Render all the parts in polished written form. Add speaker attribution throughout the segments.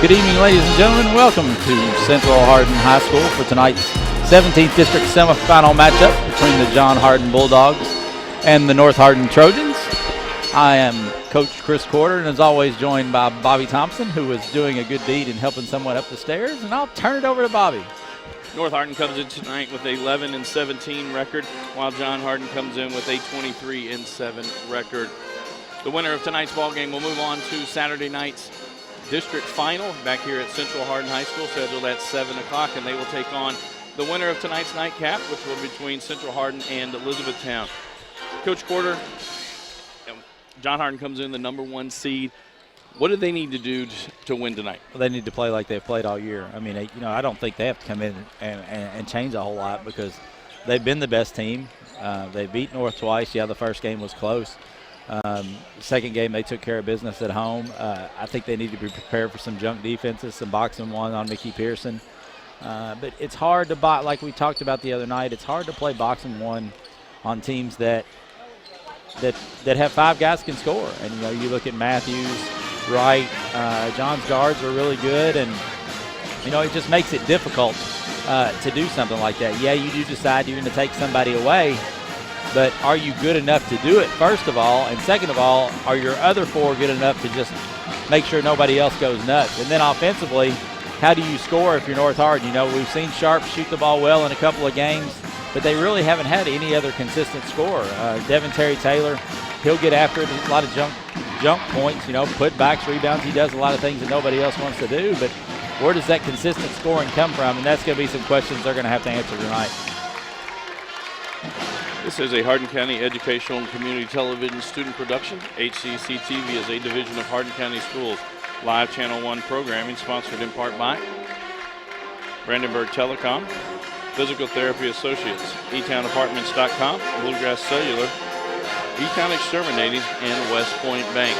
Speaker 1: Good evening, ladies and gentlemen. Welcome to Central Hardin High School for tonight's 17th District semifinal matchup between the John Hardin Bulldogs and the North Hardin Trojans. I am Coach Chris Corder, and as always joined by Bobby Thompson, who is doing a good deed in helping someone up the stairs, and I'll turn it over to Bobby.
Speaker 2: North Hardin comes in tonight with an 11-17 record, while John Hardin comes in with a 23-7 record. The winner of tonight's ball game will move on to Saturday night's district final back here at Central Hardin High School, scheduled at 7 o'clock, and they will take on the winner of tonight's nightcap, which will be between Central Hardin and Elizabethtown. Coach Corder, John Hardin comes in the #1 seed. What do they need to do to win tonight?
Speaker 1: Well, they need to play like they've played all year. I mean, I don't think they have to come in and change a whole lot because they've been the best team. They beat North twice. Yeah, the first game was close. Second game, they took care of business at home. I think they need to be prepared for some junk defenses, some boxing one on Mickey Pearson. But it's hard to like we talked about the other night, it's hard to play boxing one on teams that have five guys can score. And, you look at Matthews, Wright, John's guards are really good, and, it just makes it difficult to do something like that. Yeah, you do decide you're going to take somebody away, but are you good enough to do it, first of all? And second of all, are your other four good enough to just make sure nobody else goes nuts? And then offensively, how do you score if you're North Hardin? We've seen Sharp shoot the ball well in a couple of games, but they really haven't had any other consistent scorer. Devin Terry Taylor, he'll get after it, a lot of jump points, putbacks, rebounds. He does a lot of things that nobody else wants to do, but where does that consistent scoring come from? And that's going to be some questions they're going to have to answer tonight.
Speaker 2: This is a Hardin County Educational and Community Television student production. HCEC-TV is a division of Hardin County Schools. Live Channel 1 programming sponsored in part by Brandenburg Telecom, Physical Therapy Associates, eTownApartments.com, Bluegrass Cellular, eTown Exterminating, and West Point Bank.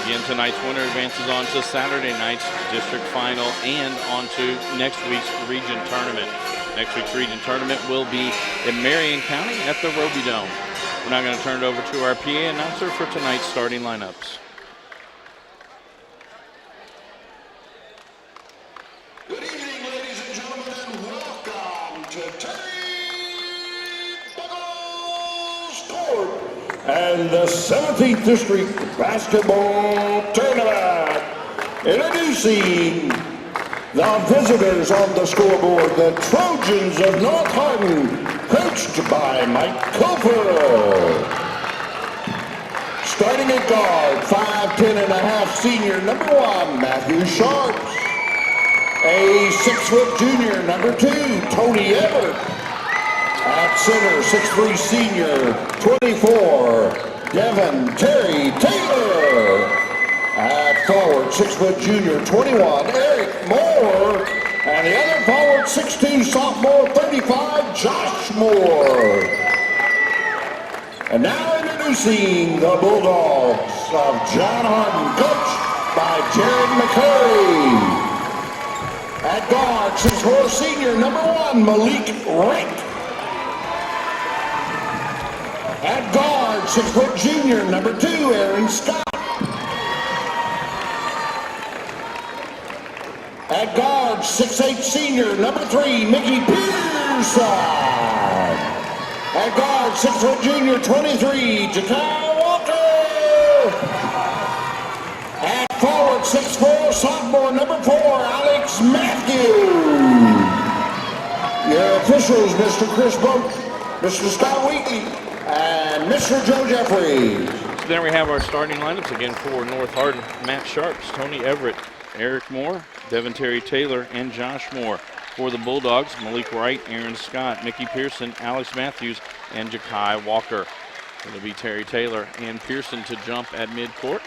Speaker 2: Again, tonight's winner advances on to Saturday night's district final and on to next week's region tournament. Next week's region tournament will be in Marion County at the Roby Dome. We're now going to turn it over to our PA announcer for tonight's starting lineups.
Speaker 3: Good evening, ladies and gentlemen, and welcome to Buckles Court and the 17th District Basketball Tournament. Introducing the visitors on the scoreboard, the Trojans of North Hardin, coached by Mike Cofer. Starting at guard, 5'10.5" senior, #1, Matthew Sharps. A 6-foot junior, #2, Tony Everett. At center, 6'3" senior, 24, Devin Terry Taylor. At forward, 6-foot junior, 21, Eric Moore. And the other forward, 6'2", sophomore, 35, Josh Moore. And now introducing the Bulldogs of John Hardin, coached by Jared McCurry. At guard, 6'4", senior, #1, Malik Rank. At guard, 6-foot junior, #2, Aaron Scott. At guard, 6'8", senior, #3, Mickey Pearson. At guard, 6-foot junior, 23, Jakai Walker. At forward, 6'4", sophomore, #4, Alex Matthews. Your officials, Mr. Chris Boat, Mr. Scott Wheatley, and Mr. Joe Jeffries.
Speaker 2: So there we have our starting lineups again for North Hardin. Matt Sharps, Tony Everett, Eric Moore, Devin Terry Taylor, and Josh Moore. For the Bulldogs, Malik Wright, Aaron Scott, Mickey Pearson, Alex Matthews, and Jakai Walker. It'll be Terry Taylor and Pearson to jump at midcourt.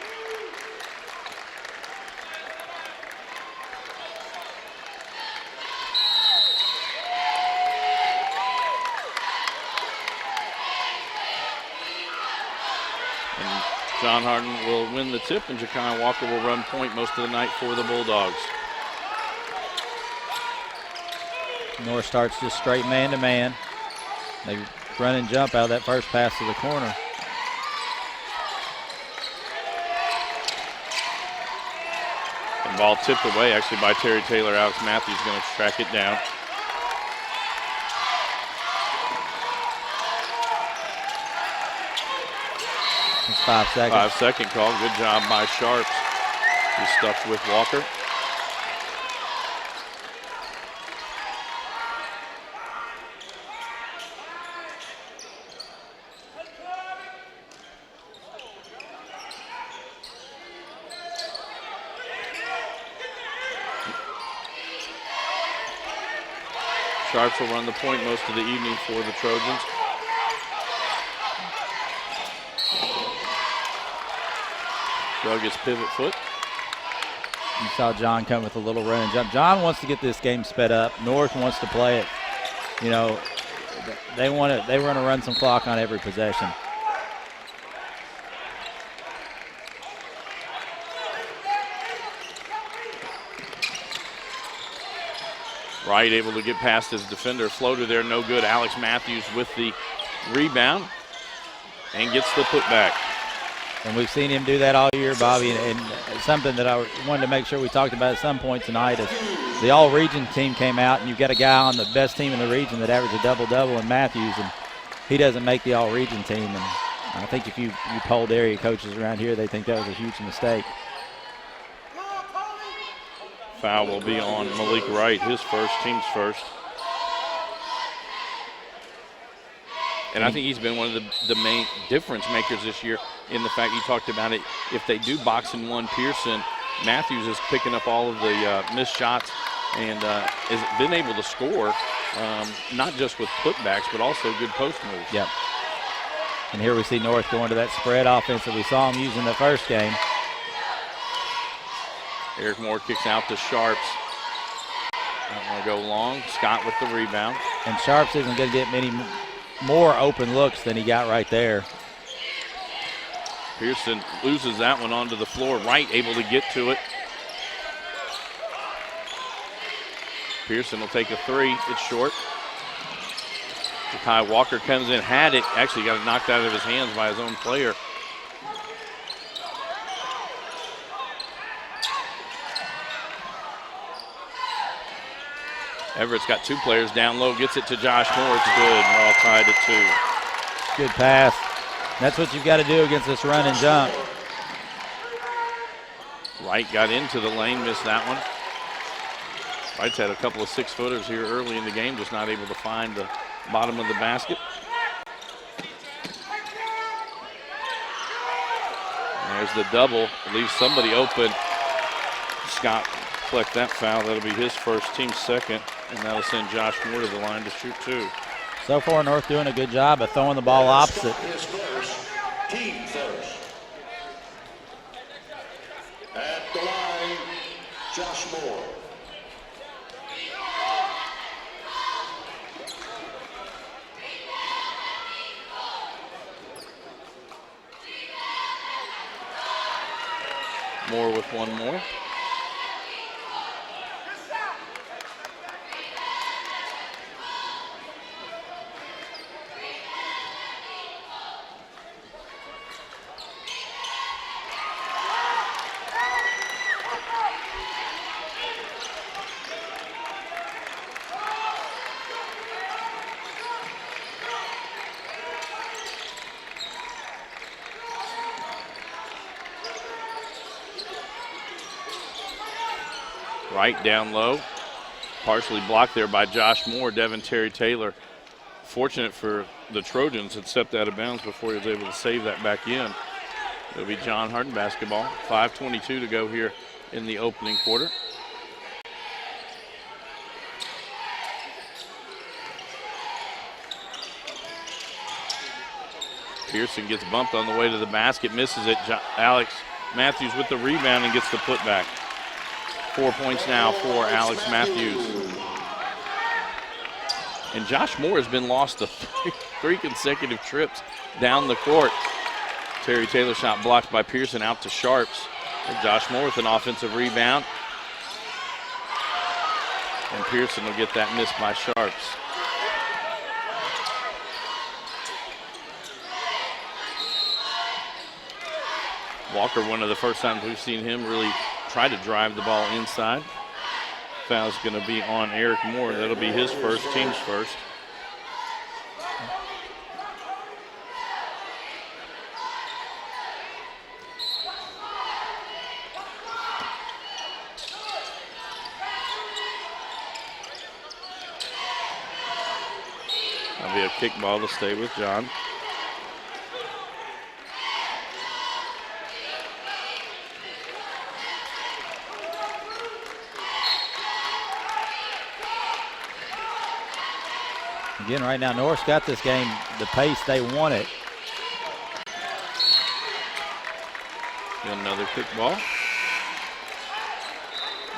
Speaker 2: And John Hardin will win the tip, and Jakai Walker will run point most of the night for the Bulldogs.
Speaker 1: North starts just straight man-to-man. They run and jump out of that first pass to the corner.
Speaker 2: ball tipped away actually by Terry Taylor. Alex Matthews going to track it down.
Speaker 1: It's 5 seconds.
Speaker 2: 5-second call. Good job by Sharps. He's stuck with Walker. Sharps will run the point most of the evening for the Trojans. Drug his pivot foot.
Speaker 1: You saw John come with a little run and jump. John wants to get this game sped up. North wants to play it. You know, they want to run some clock on every possession.
Speaker 2: Wright able to get past his defender. Floater there, no good. Alex Matthews with the rebound and gets the putback.
Speaker 1: And we've seen him do that all year, Bobby, and something that I wanted to make sure we talked about at some point tonight is the all-region team came out, and you've got a guy on the best team in the region that averaged a double-double in Matthews, and he doesn't make the all-region team. And I think if you polled area coaches around here, they think that was a huge mistake.
Speaker 2: Foul will be on Malik Wright, his first, team's first. And I think he's been one of the main difference makers this year in the fact you talked about it. If they do box and one Pearson, Matthews is picking up all of the missed shots and has been able to score, not just with putbacks, but also good post moves.
Speaker 1: Yep. And here we see North going to that spread offense that we saw him using the first game.
Speaker 2: Eric Moore kicks out to Sharps. Don't want to go long. Scott with the rebound.
Speaker 1: And Sharps isn't going to get many more open looks than he got right there.
Speaker 2: Pearson loses that one onto the floor. Wright able to get to it. Pearson will take a three. It's short. Kai Walker comes in, had it. Actually got it knocked out of his hands by his own player. Everett's got two players down low, gets it to Josh Moore. It's good. We're all tied at 2.
Speaker 1: Good pass. That's what you've got to do against this run and jump.
Speaker 2: Wright got into the lane, missed that one. Wright's had a couple of 6-footers here early in the game, just not able to find the bottom of the basket. And there's the double, leaves somebody open. Scott collect that foul. That'll be his first, team's second, and that'll send Josh Moore to the line to shoot 2.
Speaker 1: So far, North doing a good job of throwing the ball opposite.
Speaker 3: His first, team first. At the line, Josh Moore.
Speaker 2: Moore with one more. Right down low, partially blocked there by Josh Moore. Terry Taylor, fortunate for the Trojans, had stepped out of bounds before he was able to save that back in. It'll be John Hardin basketball. 5:22 to go here in the opening quarter. Pearson gets bumped on the way to the basket, misses it. Alex Matthews with the rebound and gets the putback. 4 points now for Alex Matthews. And Josh Moore has been lost to three consecutive trips down the court. Terry Taylor shot blocked by Pearson out to Sharps. And Josh Moore with an offensive rebound. And Pearson will get that miss by Sharps. Walker, one of the first times we've seen him really try to drive the ball inside. Foul's going to be on Eric Moore. That'll be his first, team's first. That'll be a kick ball to stay with John.
Speaker 1: Again, right now, North's got this game, the pace they want it.
Speaker 2: Another kick ball.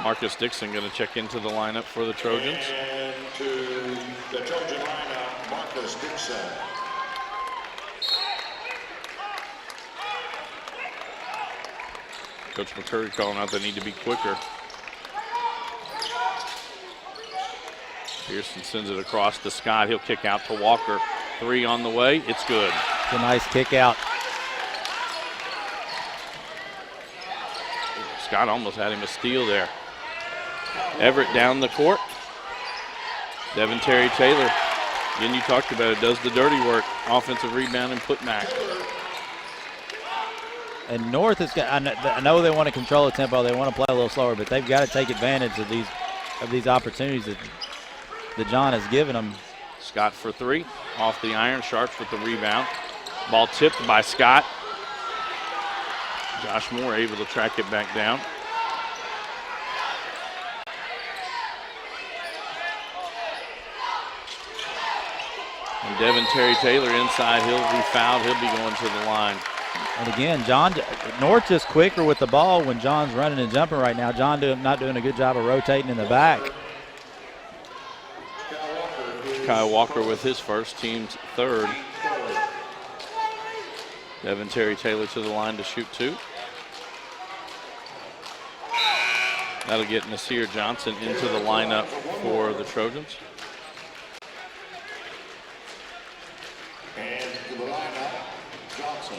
Speaker 2: Marcus Dixon going to check into the lineup for the Trojans.
Speaker 3: And to the Trojan lineup, Marcus Dixon.
Speaker 2: Coach McCurry calling out they need to be quicker. Pearson sends it across to Scott. He'll kick out to Walker. 3 on the way. It's good.
Speaker 1: It's a nice kick out.
Speaker 2: Scott almost had him a steal there. Everett down the court. Devin Terry Taylor. Again, you talked about it. Does the dirty work. Offensive rebound and put back.
Speaker 1: And North has got, I know they want to control the tempo. They want to play a little slower, but they've got to take advantage of these opportunities that John has given them.
Speaker 2: Scott for 3. Off the iron. Sharps with the rebound. Ball tipped by Scott. Josh Moore able to track it back down. And Devin Terry Taylor inside. He'll be fouled. He'll be going to the line.
Speaker 1: And again, North just quicker with the ball when John's running and jumping right now. John not doing a good job of rotating in the back.
Speaker 2: Kyle Walker with his first, team's third. Devin Terry Taylor to the line to shoot 2. That'll get Nasir Johnson into the lineup for the Trojans.
Speaker 3: And to the lineup, Johnson.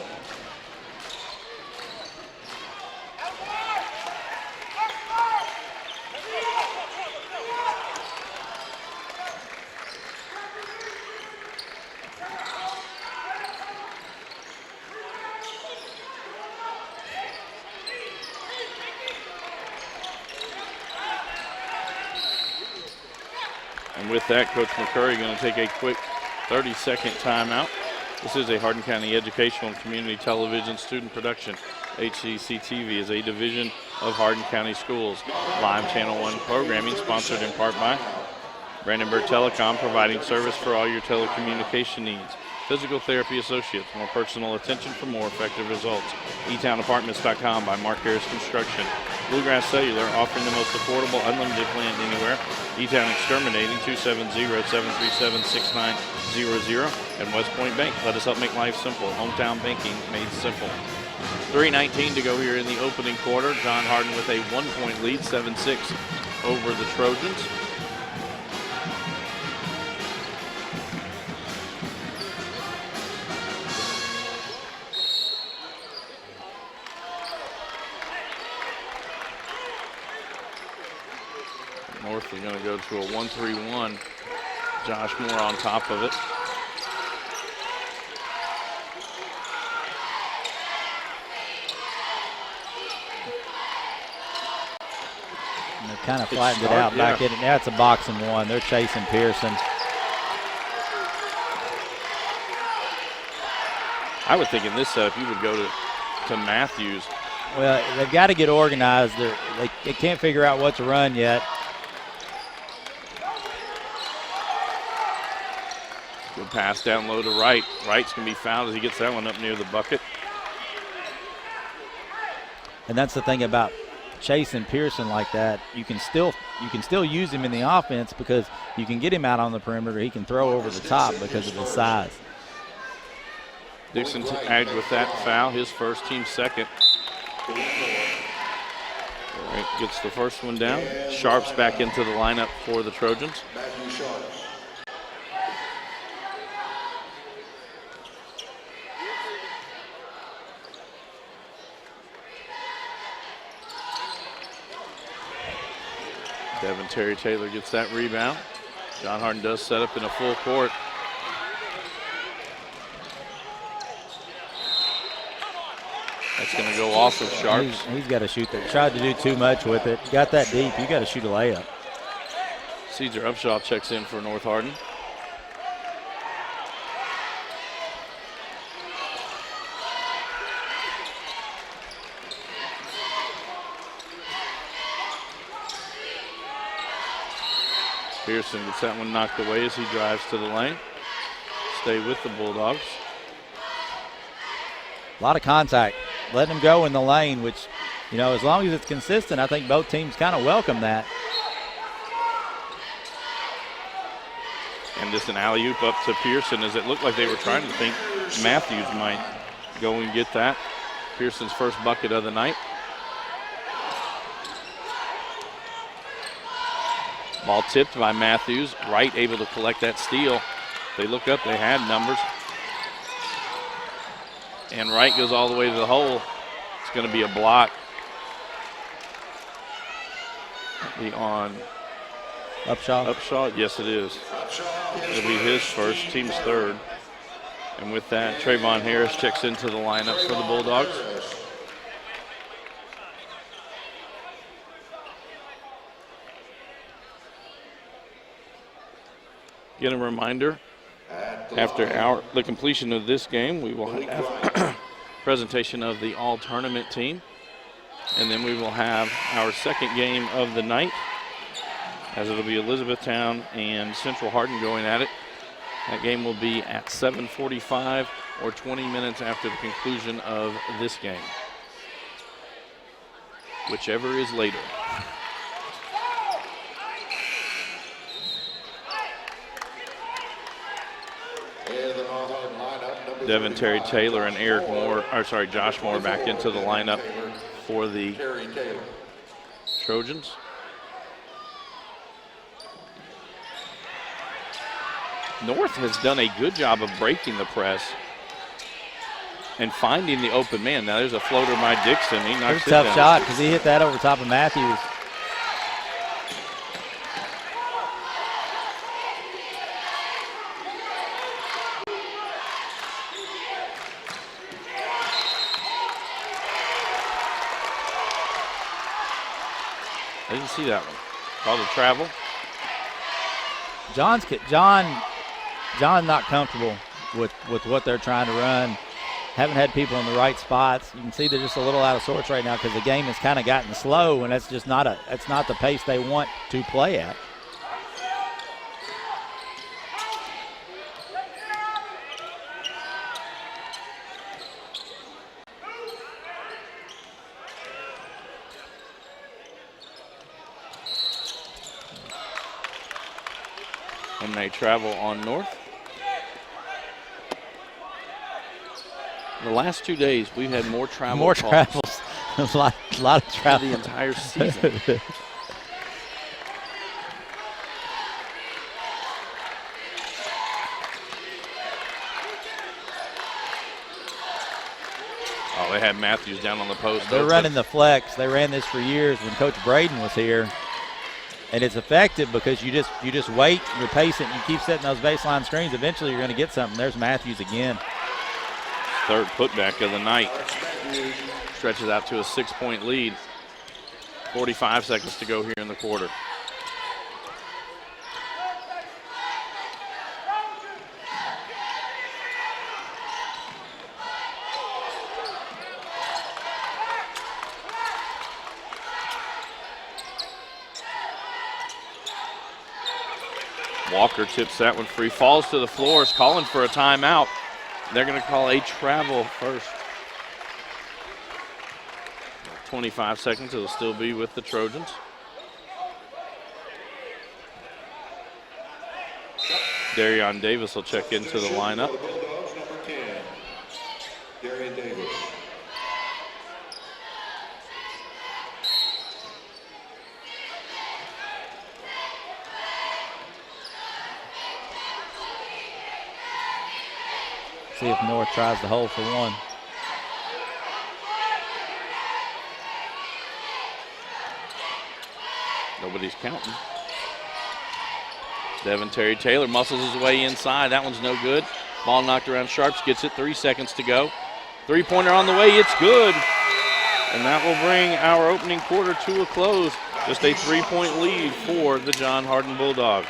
Speaker 2: And with that, Coach McCurry going to take a quick 30-second timeout. This is a Hardin County Educational and Community Television student production. HCEC-TV is a division of Hardin County Schools. Live Channel 1 programming sponsored in part by Brandenburg Telecom, providing service for all your telecommunication needs. Physical Therapy Associates, more personal attention for more effective results. eTownApartments.com by Mark Harris Construction. Bluegrass Cellular, offering the most affordable, unlimited plan anywhere. eTown Exterminating, 270-737-6900. And West Point Bank, let us help make life simple. Hometown banking made simple. 3:19 to go here in the opening quarter. John Hardin with a 1-point lead, 7-6 over the Trojans. North is going to go to a 1-3-1. Josh Moore on top of it.
Speaker 1: And they've kind of flattened it out back in it. Now it's a box and 1. They're chasing Pearson.
Speaker 2: I would think in this setup you would go to Matthews.
Speaker 1: Well, they've got to get organized. They can't figure out what to run yet.
Speaker 2: Good pass down low to Wright. Wright's going to be fouled as he gets that one up near the bucket.
Speaker 1: And that's the thing about chasing Pearson like that. You can still use him in the offense because you can get him out on the perimeter. He can throw over the top because of his size.
Speaker 2: Dixon tagged with that foul, his first, team second. Wright gets the first one down. Sharps back into the lineup for the Trojans.
Speaker 3: Matthew Sharps.
Speaker 2: Devin Terry Taylor gets that rebound. John Hardin does set up in a full court. That's going to go off of Sharps.
Speaker 1: He's got to shoot that. Tried to do too much with it. Got that deep. You got to shoot a layup.
Speaker 2: Cedar Upshaw checks in for North Hardin. Pearson gets that one knocked away as he drives to the lane. Stay with the Bulldogs.
Speaker 1: A lot of contact. Letting them go in the lane, which, you know, as long as it's consistent, I think both teams kind of welcome that.
Speaker 2: And just an alley-oop up to Pearson as it looked like they were trying to think Matthews might go and get that. Pearson's first bucket of the night. Ball tipped by Matthews. Wright able to collect that steal. They look up, they had numbers. And Wright goes all the way to the hole. It's going to be a block. Be on
Speaker 1: Upshaw.
Speaker 2: Upshaw, yes it is. It'll be his first, team's third. And with that, Trayvon Harris checks into the lineup for the Bulldogs. Again, a reminder, after the completion of this game, we will have presentation of the all-tournament team. And then we will have our second game of the night, as it'll be Elizabethtown and Central Hardin going at it. That game will be at 7:45 or 20 minutes after the conclusion of this game, whichever is later. Devin Terry Taylor and Josh Moore back into the lineup for the Trojans. North has done a good job of breaking the press and finding the open man. Now there's a floater by Dixon. He knocks it down.
Speaker 1: Tough shot because he hit that over top of Matthews.
Speaker 2: I didn't see that one. Called a travel. John's not comfortable with what they're trying to run. Haven't had people in the right spots. You can see they're just a little out of sorts right now because the game has kind of gotten slow, and that's just not the pace they want to play at. And they travel on North. The last 2 days, we've had more travel.
Speaker 1: More
Speaker 2: calls.
Speaker 1: travels. a lot of travel.
Speaker 2: The entire season. Oh, they had Matthews down on the post.
Speaker 1: They're running the flex. They ran this for years when Coach Braden was here. And it's effective because you just wait, you're patient, you keep setting those baseline screens. Eventually you're going to get something. There's Matthews again.
Speaker 2: Third putback of the night. Stretches out to a 6-point lead. 45 seconds to go here in the quarter. Walker tips that one free, falls to the floor, is calling for a timeout. They're going to call a travel first. 25 seconds, it'll still be with the Trojans. Darion Davis will check into the lineup.
Speaker 3: Darion Davis.
Speaker 1: See if North tries to hold for one.
Speaker 2: They'll Nobody's counting. Devin Terry Taylor muscles his way inside. That one's no good. Ball knocked around Sharps, gets it, 3 seconds to go. Three-pointer on the way, it's good. And that will bring our opening quarter to a close. Just a 3-point lead for the John Hardin Bulldogs.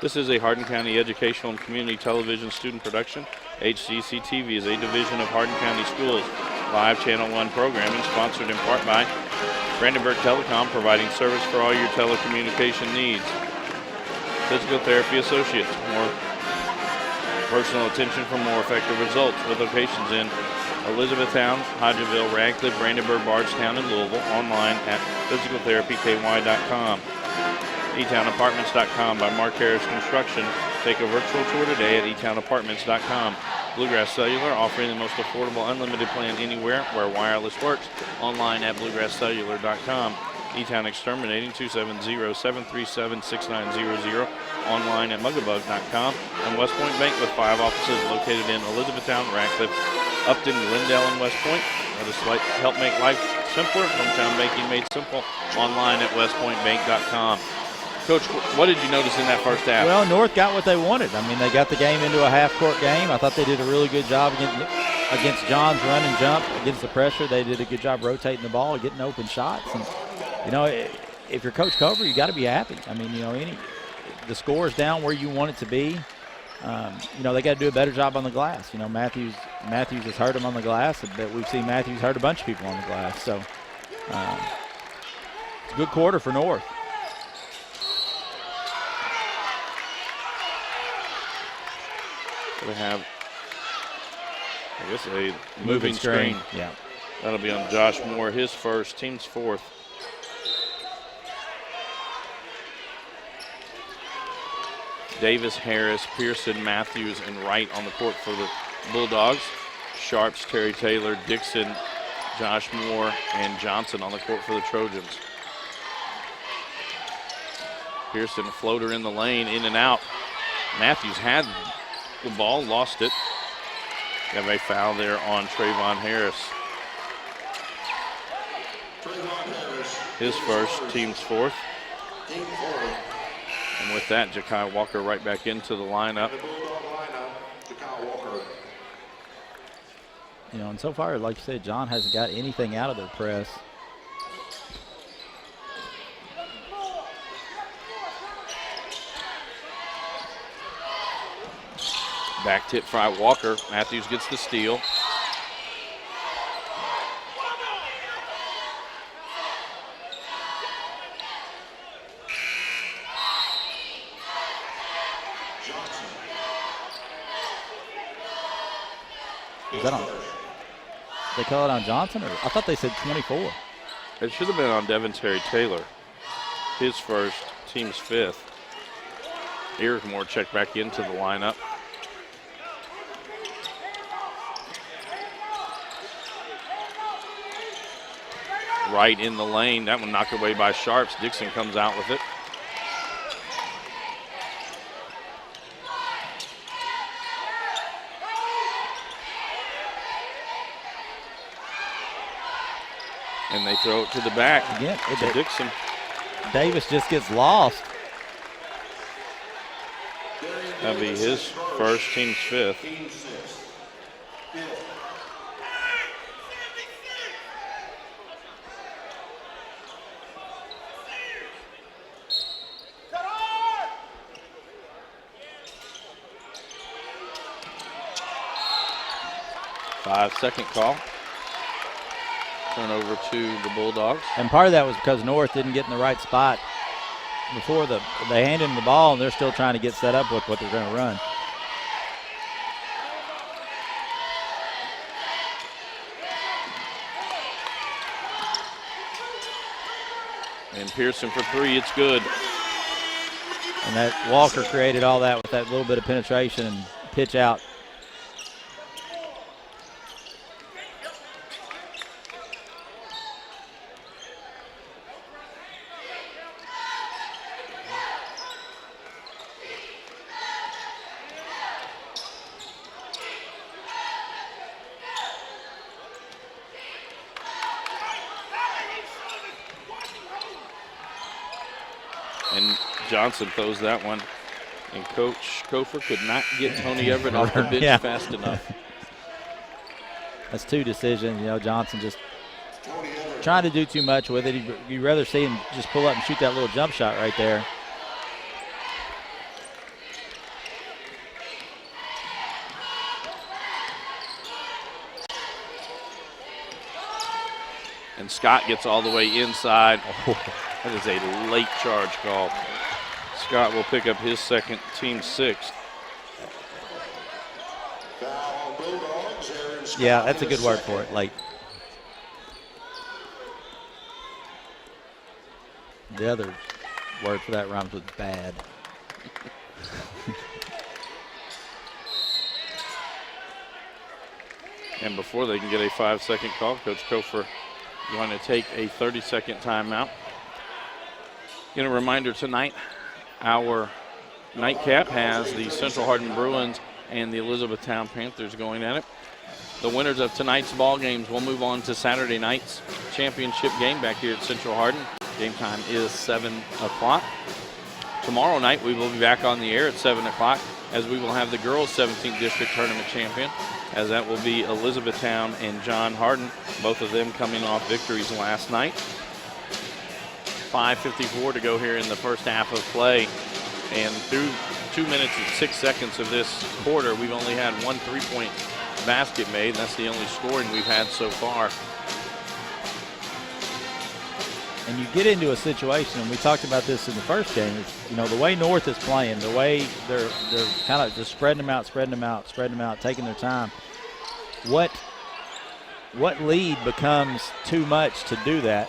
Speaker 2: This is a Hardin County Educational and Community Television student production. HCEC-TV is a division of Hardin County Schools. Live Channel 1 programming sponsored in part by Brandenburg Telecom, providing service for all your telecommunication needs. Physical Therapy Associates, more personal attention for more effective results, with locations in Elizabethtown, Hodgenville, Radcliffe, Brandenburg, Bardstown, and Louisville. Online at physicaltherapyky.com. eTownApartments.com by Mark Harris Construction. Take a virtual tour today at eTownApartments.com. Bluegrass Cellular, offering the most affordable unlimited plan anywhere where wireless works. Online at bluegrasscellular.com. eTown Exterminating, 270-737-6900. Online at mugabug.com. And West Point Bank, with 5 offices located in Elizabethtown, Radcliffe, Upton, Glendale, and West Point. That is to help make life simpler. Hometown banking made simple. Online at westpointbank.com. Coach, what did you notice in that first half?
Speaker 1: Well, North got what they wanted. I mean, they got the game into a half-court game. I thought they did a really good job against John's run and jump. Against the pressure, they did a good job rotating the ball, getting open shots. And, you know, if you're Coach Cover, you got to be happy. I mean, you know, the score is down where you want it to be. You know, they got to do a better job on the glass. You know, Matthews has hurt him on the glass, but we've seen Matthews hurt a bunch of people on the glass. So, it's a good quarter for North.
Speaker 2: We have, I guess, a moving screen.
Speaker 1: Yeah.
Speaker 2: That'll be on Josh Moore, his first, team's fourth. Davis, Harris, Pearson, Matthews, and Wright on the court for the Bulldogs. Sharps, Terry Taylor, Dixon, Josh Moore, and Johnson on the court for the Trojans. Pearson, a floater in the lane, in and out. Matthews had the ball, lost it. Got a foul there on Trayvon Harris. His first, team's fourth. And with that, Ja'Kai Walker right back into the lineup.
Speaker 1: You know, and so far, like you said, John hasn't got anything out of their press.
Speaker 2: Back tip fry Walker. Matthews gets the steal.
Speaker 1: Is that on? They call it on Johnson, or I thought they said 24.
Speaker 2: It should have been on Devin Terry Taylor. His first, team's fifth. Eric Moore checked back into the lineup. Right in the lane. That one knocked away by Sharps. Dixon comes out with it. And they throw it to the back.
Speaker 1: Again,
Speaker 2: to Dixon.
Speaker 1: Davis just gets lost.
Speaker 2: That'll be his first, team's fifth. Five-second call. Turnover to the Bulldogs.
Speaker 1: And part of that was because North didn't get in the right spot before they hand him the ball, and they're still trying to get set up with what they're going to run.
Speaker 2: And Pearson for three, it's good.
Speaker 1: And that Walker created all that with that little bit of penetration and pitch out.
Speaker 2: And Johnson throws that one. And Coach Kofer could not get Tony Everett off the bench fast enough.
Speaker 1: That's 2 decisions. You know, Johnson just trying to do too much with it. You'd rather see him just pull up and shoot that little jump shot right there.
Speaker 2: And Scott gets all the way inside. Oh, that is a late charge call. Scott will pick up his second, team 6th.
Speaker 1: Yeah, that's a good word for it, late. The other word for that rhymes with bad.
Speaker 2: And before they can get a 5-second call, Coach Kofer going to take a 30-second timeout. Again, a reminder tonight, our nightcap has the Central Hardin Bruins and the Elizabethtown Panthers going at it. The winners of tonight's ball games will move on to Saturday night's championship game back here at Central Hardin. Game time is 7 o'clock. Tomorrow night we will be back on the air at 7 o'clock as we will have the girls 17th District Tournament champion, as that will be Elizabethtown and John Hardin, both of them coming off victories last night. 5:54 to go here in the first half of play. And through 2 minutes and 6 seconds of this quarter, we've only had 1 3-point basket made. That's the only scoring we've had so far.
Speaker 1: And you get into a situation, and we talked about this in the first game, is, you know, the way North is playing, the way they're kind of just spreading them out, taking their time. What lead becomes too much to do that?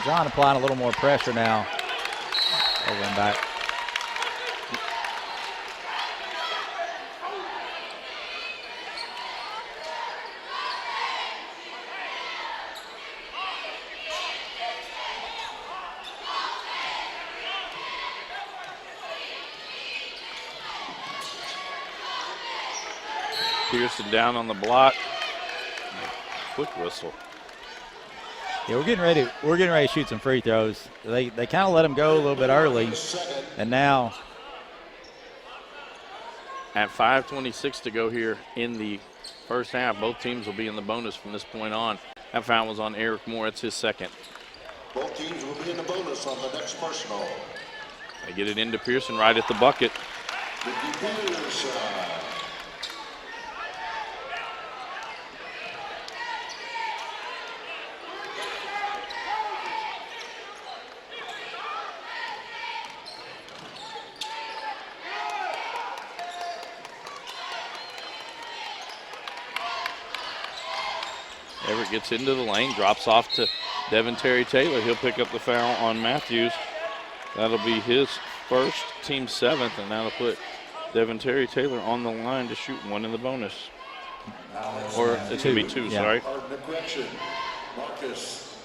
Speaker 1: John applying a little more pressure now. Over and back.
Speaker 2: Pearson down on the block. Quick whistle.
Speaker 1: Yeah, we're getting ready to shoot some free throws. They kind of let them go a little bit early, and now
Speaker 2: at 5:26 to go here in the first half, both teams will be in the bonus from this point on. That foul was on Eric Moore. It's his second.
Speaker 3: Both teams will be in the bonus on the next personal.
Speaker 2: They get it into Pearson right at the bucket. Everett gets into the lane, drops off to Devin Terry Taylor. He'll pick up the foul on Matthews. That'll be his first, team 7th, and that'll put Devin Terry Taylor on the line to shoot one in the bonus. Or it's going to be 2, sorry.
Speaker 3: Correction, Marcus.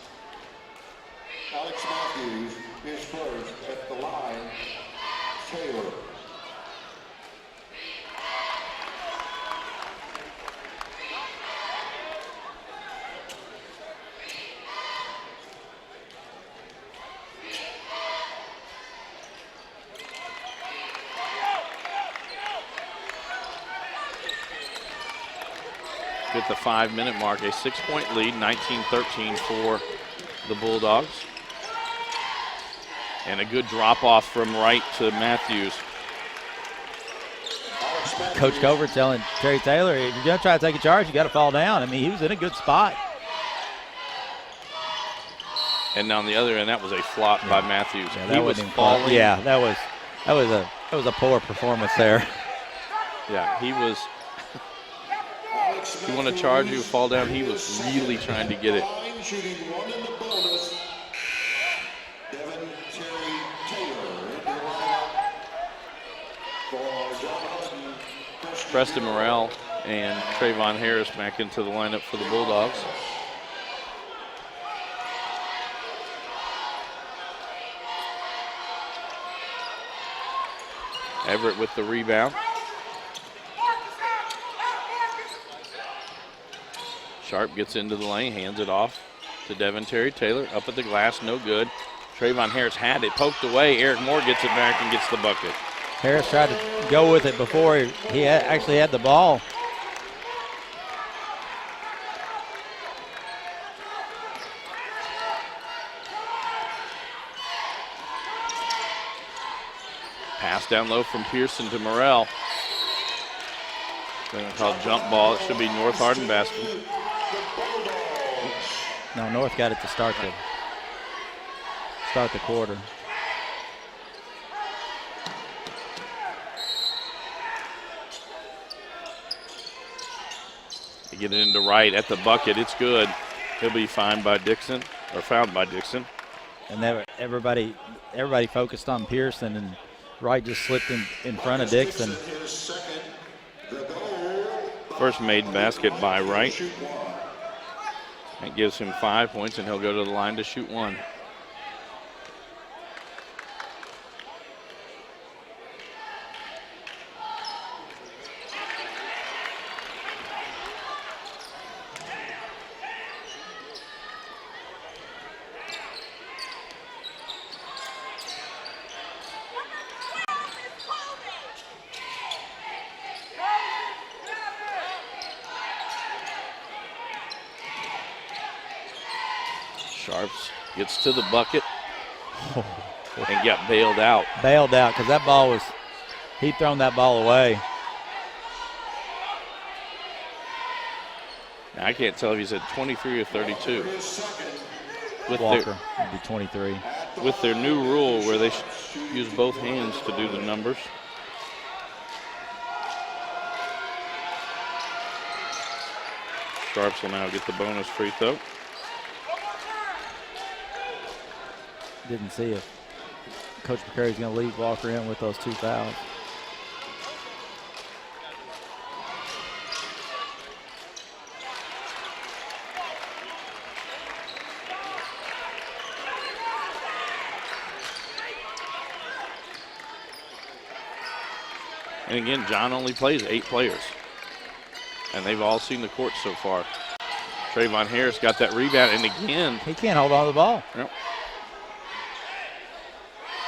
Speaker 3: Alex Matthews is first at the line. Taylor.
Speaker 2: At the 5-minute mark, a 6-point lead, 19-13 for the Bulldogs. And a good drop off from Wright to Matthews.
Speaker 1: Coach Covert telling Terry Taylor, if you're going to try to take a charge, you got to fall down. I mean, he was in a good spot.
Speaker 2: And on the other end, that was a flop by Matthews.
Speaker 1: Yeah, he was falling. Yeah, that was a poor performance there.
Speaker 2: Yeah, he was. If you want to charge you, fall down, he was really trying to get it. Preston Morrell and Trayvon Harris back into the lineup for the Bulldogs. Everett with the rebound. Sharp gets into the lane, hands it off to Devin Terry Taylor. Up at the glass, no good. Trayvon Harris had it, poked away. Eric Moore gets it back and gets the bucket.
Speaker 1: Harris tried to go with it before he actually had the ball.
Speaker 2: Pass down low from Pearson to Morrell. They're going to call jump ball. It should be North Hardin basket.
Speaker 1: No, North got it to start the quarter.
Speaker 2: They get it into Wright at the bucket. It's good. He'll be found by Dixon.
Speaker 1: And everybody focused on Pearson, and Wright just slipped in front of Dixon.
Speaker 2: First made basket by Wright. That gives him 5 points, and he'll go to the line to shoot one. Sharps gets to the bucket and got bailed out.
Speaker 1: Bailed out because that ball was, he'd thrown that ball away.
Speaker 2: Now, I can't tell if he said 23 or 32.
Speaker 1: Walker would be 23.
Speaker 2: With their new rule where they use both hands to do the numbers. Sharps will now get the bonus free throw.
Speaker 1: Didn't see if Coach McCurry's going to leave Walker in with those 2 fouls.
Speaker 2: And again, John only plays 8 players. And they've all seen the court so far. Trayvon Harris got that rebound, and again.
Speaker 1: He can't hold on to the ball.
Speaker 2: Yep.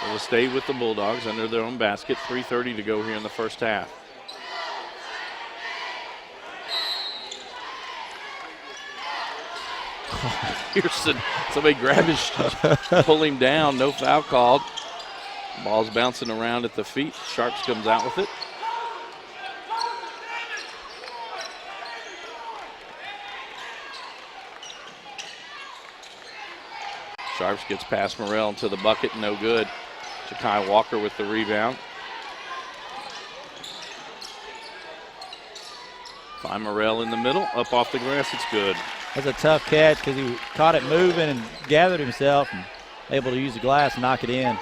Speaker 2: They'll stay with the Bulldogs under their own basket. 3:30 to go here in the first half. Pearson, somebody grabbed his, pull him down, no foul called. Ball's bouncing around at the feet. Sharps comes out with it. Sharps gets past Morrell into the bucket, no good. Ja'Kai Walker with the rebound. Find Morrell in the middle, up off the grass, it's good.
Speaker 1: That's a tough catch because he caught it moving and gathered himself and able to use the glass and knock it in.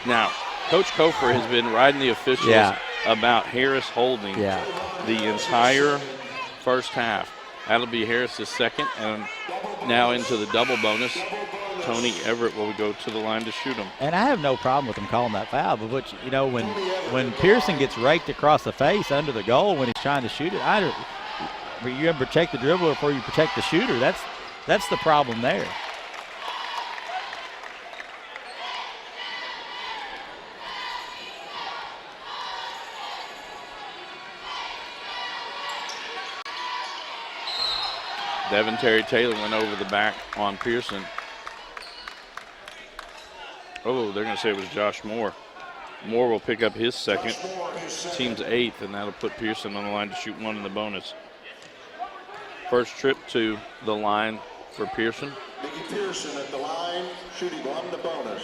Speaker 2: Now, Coach Kofer has been riding the officials about Harris holding the entire first half. That'll be Harris's second, and now into the double bonus. Tony Everett will go to the line to shoot him.
Speaker 1: And I have no problem with him calling that foul, but which, you know, when Pearson gets raked across the face under the goal when he's trying to shoot it, you got to protect the dribbler before you protect the shooter. That's the problem there.
Speaker 2: Devin Terry Taylor went over the back on Pearson. Oh, they're going to say it was Josh Moore. Moore will pick up his second, team's 8th, and that'll put Pearson on the line to shoot one in the bonus. First trip to the line for Pearson.
Speaker 3: Mickey Pearson at the line, shooting one the bonus.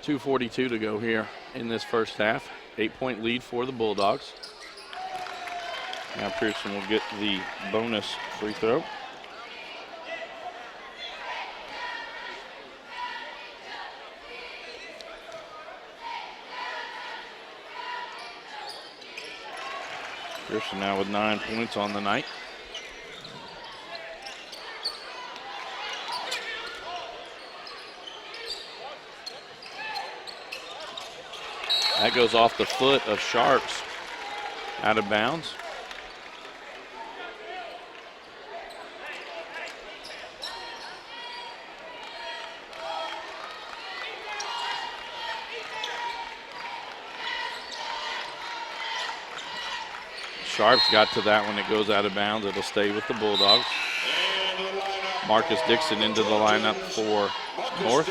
Speaker 2: .242 to go here in this first half. 8-point lead for the Bulldogs. Now Pearson will get the bonus free throw. Pearson now with 9 points on the night. That goes off the foot of Sharps, out of bounds. Sharps got to that one. It goes out of bounds. It'll stay with the Bulldogs. Marcus Dixon into the lineup for North.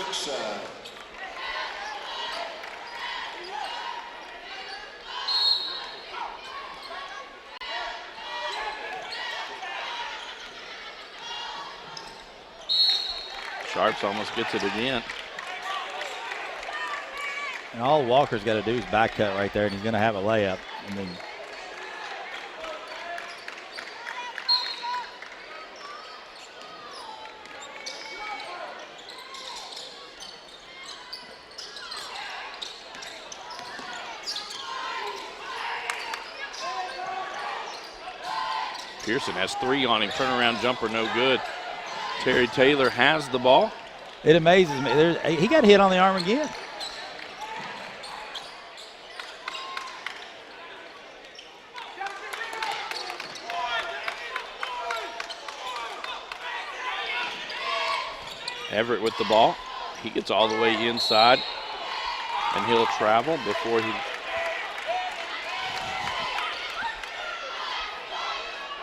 Speaker 2: Sharps almost gets it again.
Speaker 1: And all Walker's got to do is back cut right there, and he's going to have a layup. I mean,
Speaker 2: Pearson has 3 on him. Turnaround jumper, no good. Terry Taylor has the ball.
Speaker 1: it amazes me. He got hit on the arm again.
Speaker 2: Everett with the ball. He gets all the way inside, and he'll travel before he...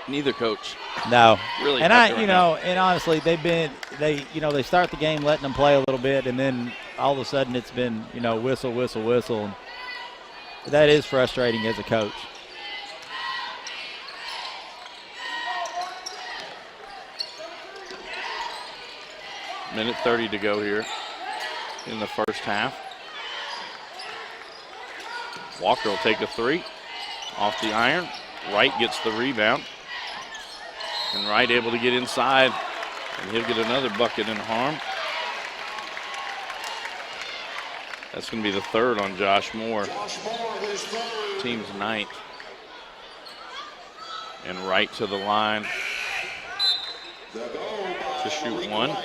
Speaker 2: Neither coach.
Speaker 1: No.
Speaker 2: Really.
Speaker 1: And
Speaker 2: now.
Speaker 1: and honestly, they start the game letting them play a little bit, and then all of a sudden it's been, whistle, whistle, whistle. And that is frustrating as a coach.
Speaker 2: Minute 30 to go here in the first half. Walker will take a 3 off the iron. Wright gets the rebound. And Wright able to get inside, and he'll get another bucket and harm. That's going to be the 3rd on Josh Moore. Team's 9th. And Wright to the line to shoot 1.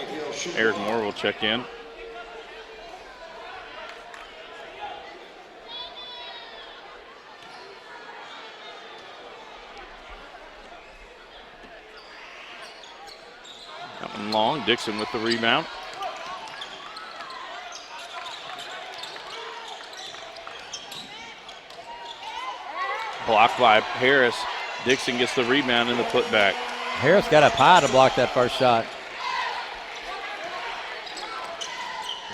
Speaker 2: Eric Moore will check in. Long. Dixon with the rebound. Blocked by Harris. Dixon gets the rebound and the putback.
Speaker 1: Harris got a pie to block that first shot.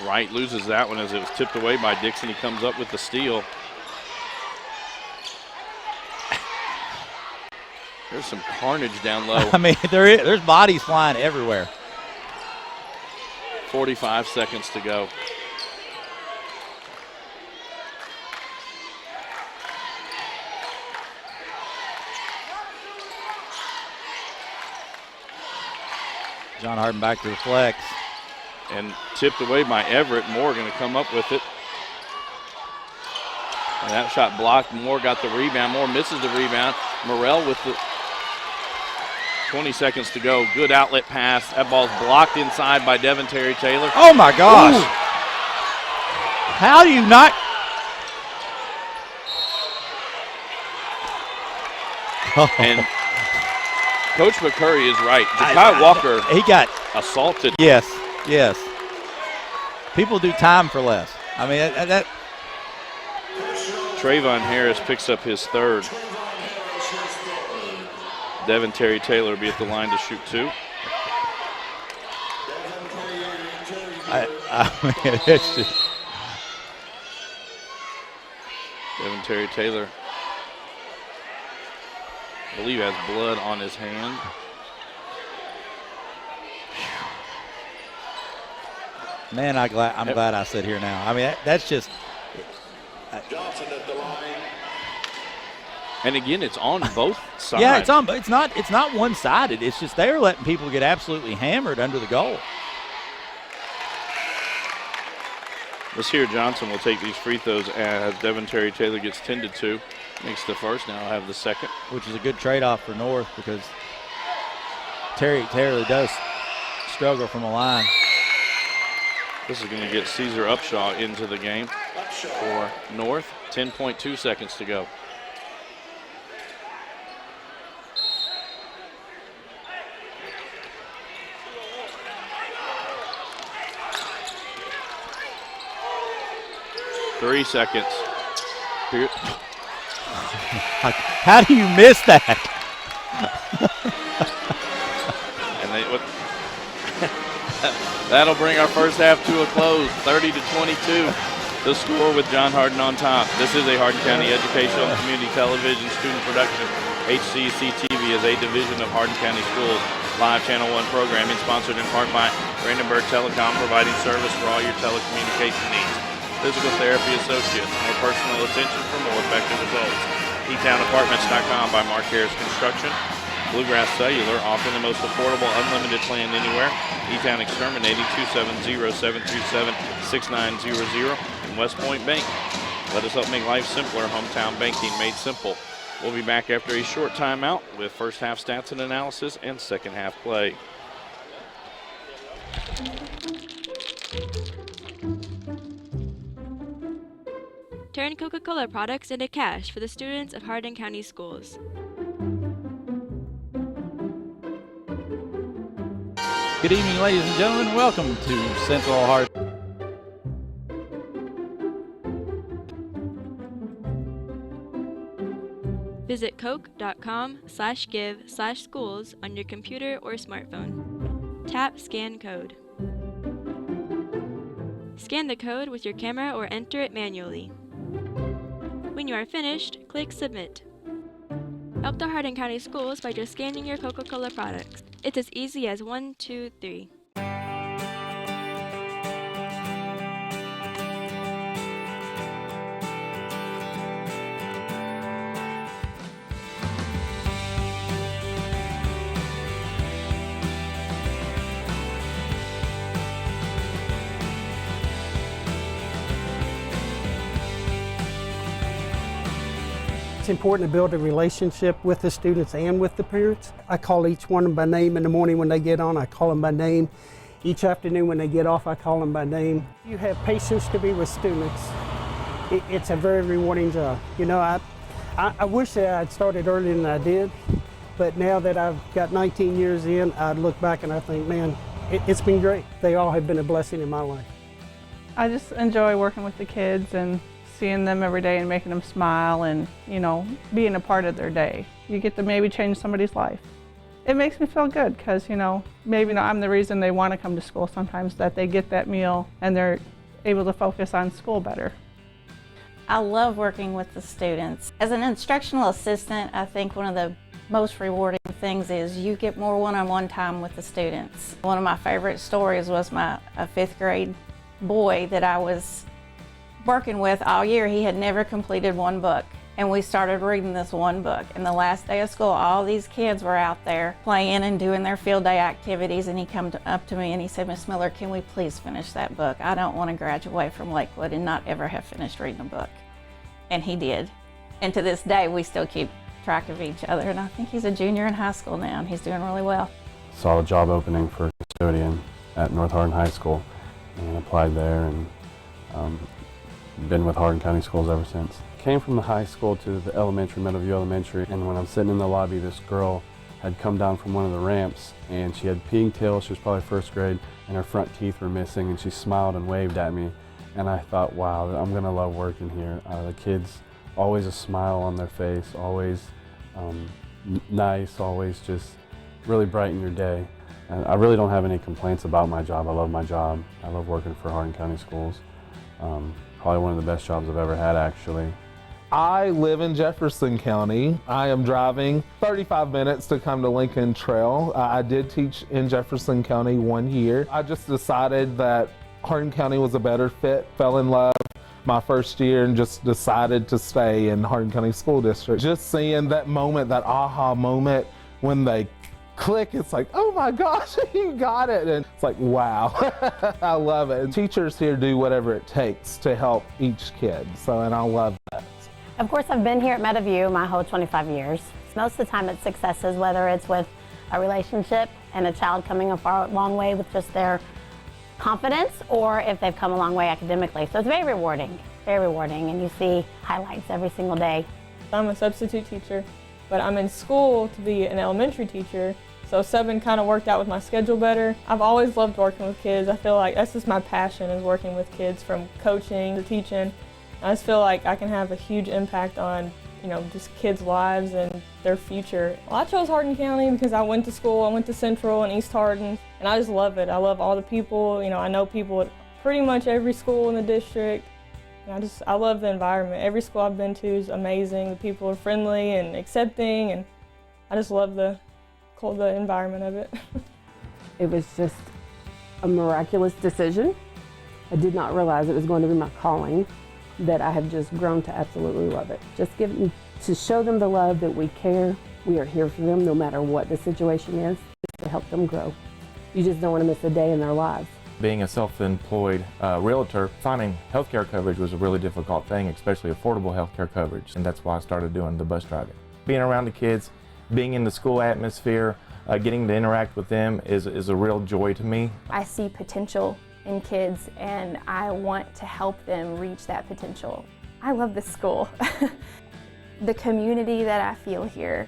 Speaker 2: Wright loses that one as it was tipped away by Dixon. He comes up with the steal. There's some carnage down low.
Speaker 1: I mean, there's bodies flying everywhere.
Speaker 2: 45 seconds to go.
Speaker 1: John Hardin back to the flex.
Speaker 2: And tipped away by Everett. Moore going to come up with it. And that shot blocked. Moore got the rebound. Moore misses the rebound. Morrell with the 20 seconds to go. Good outlet pass. That ball's blocked inside by Devin Terry Taylor.
Speaker 1: Oh, my gosh. Ooh. How do you not?
Speaker 2: And Coach McCurry is right. Ja'Kai Walker,
Speaker 1: he got
Speaker 2: assaulted.
Speaker 1: Yes. People do time for less. I mean, that
Speaker 2: Trayvon Harris picks up his 3rd. Devin Terry Taylor will be at the line to shoot 2.
Speaker 1: I mean, it's just.
Speaker 2: Devin Terry Taylor, I believe, has blood on his hand.
Speaker 1: Man, I'm glad I sit here now. I mean, that's just.
Speaker 3: Johnson at the line.
Speaker 2: And again, it's on both sides.
Speaker 1: Yeah, it's not one-sided. It's just they're letting people get absolutely hammered under the goal.
Speaker 2: Lasir Johnson will take these free throws as Devin Terry Taylor gets tended to. Makes the first, now have the second.
Speaker 1: Which is a good trade-off for North because Terry Taylor does struggle from the line.
Speaker 2: This is going to get Caesar Upshaw into the game for North. 10.2 seconds to go. Three seconds. Here.
Speaker 1: How do you miss that?
Speaker 2: And that'll bring our first half to a close, 30-22. The score with John Hardin on top. This is a Hardin County Educational and Community Television student production. HCEC-TV is a division of Hardin County Schools. Live Channel 1 programming sponsored in part by Brandenburg Telecom, providing service for all your telecommunication needs. Physical therapy associates, more personal attention for more effective results. eTownApartments.com by Mark Harris Construction. Bluegrass Cellular, offering the most affordable, unlimited plan anywhere. eTown Exterminating, 270-737-6900. And West Point Bank. Let us help make life simpler. Hometown banking made simple. We'll be back after a short timeout with first half stats and analysis and second half play.
Speaker 4: Turn Coca-Cola products into cash for the students of Hardin County Schools.
Speaker 1: Good evening, ladies and gentlemen. Welcome to Central Hardin.
Speaker 4: Visit coke.com/give/schools on your computer or smartphone. Tap Scan Code. Scan the code with your camera or enter it manually. When you are finished, click Submit. Help the Hardin County Schools by just scanning your Coca-Cola products. It's as easy as 1, 2, 3.
Speaker 5: It's important to build a relationship with the students and with the parents. I call each one of them by name in the morning when they get on. I call them by name. Each afternoon when they get off, I call them by name. You have patience to be with students. It's a very rewarding job. You know, I wish that I'd started earlier than I did, but now that I've got 19 years in, I look back and I think, man, it's been great. They all have been a blessing in my life.
Speaker 6: I just enjoy working with the kids and seeing them every day and making them smile and, you know, being a part of their day. You get to maybe change somebody's life. It makes me feel good because, you know, maybe I'm the reason they want to come to school sometimes, that they get that meal and they're able to focus on school better.
Speaker 7: I love working with the students. As an instructional assistant, I think one of the most rewarding things is you get more one-on-one time with the students. One of my favorite stories was a 5th grade boy that I was working with all year. He had never completed one book, and we started reading this one book. And the last day of school, all these kids were out there playing and doing their field day activities, and he came up to me and he said, "Miss Miller, can we please finish that book? I don't want to graduate from Lakewood and not ever have finished reading a book." And he did. And to this day, we still keep track of each other, and I think he's a junior in high school now, and he's doing really well.
Speaker 8: Saw a job opening for custodian at North Hardin High School and applied there, and been with Hardin County Schools ever since. Came from the high school to the elementary, Meadowview Elementary, and when I'm sitting in the lobby, this girl had come down from one of the ramps, and she had pigtails. She was probably 1st grade, and her front teeth were missing, and she smiled and waved at me. And I thought, wow, I'm gonna love working here. The kids, always a smile on their face, always nice, always just really brighten your day. And I really don't have any complaints about my job. I love my job. I love working for Hardin County Schools. Probably one of the best jobs I've ever had, actually.
Speaker 9: I live in Jefferson County. I am driving 35 minutes to come to Lincoln Trail. I did teach in Jefferson County 1 year. I just decided that Hardin County was a better fit, fell in love my first year, and just decided to stay in Hardin County School District. Just seeing that moment, that aha moment when they click, it's like, oh my gosh, you got it. And It's like, wow, I love it. And teachers here do whatever it takes to help each kid, and I love that.
Speaker 10: Of course, I've been here at Meadowview my whole 25 years. Most of the time it's successes, whether it's with a relationship and a child coming a far long way with just their confidence, or if they've come a long way academically. So it's very rewarding, and you see highlights every single day.
Speaker 11: I'm a substitute teacher, but I'm in school to be an elementary teacher, so subbing kind of worked out with my schedule better. I've always loved working with kids. I feel like that's just my passion, is working with kids, from coaching to teaching. I just feel like I can have a huge impact on, just kids' lives and their future. Well, I chose Hardin County because I went to school. I went to Central and East Hardin, and I just love it. I love all the people. I know people at pretty much every school in the district. And I love the environment. Every school I've been to is amazing. The people are friendly and accepting, and I just love the environment of it.
Speaker 12: It was just a miraculous decision. I did not realize it was going to be my calling, that I have just grown to absolutely love it. Just to show them the love that we care. We are here for them no matter what the situation is, just to help them grow. You just don't want to miss a day in their lives.
Speaker 13: Being a self-employed realtor, finding healthcare coverage was a really difficult thing, especially affordable healthcare coverage, and that's why I started doing the bus driving. Being around the kids, being in the school atmosphere, getting to interact with them is a real joy to me.
Speaker 14: I see potential in kids, and I want to help them reach that potential. I love this school. The community that I feel here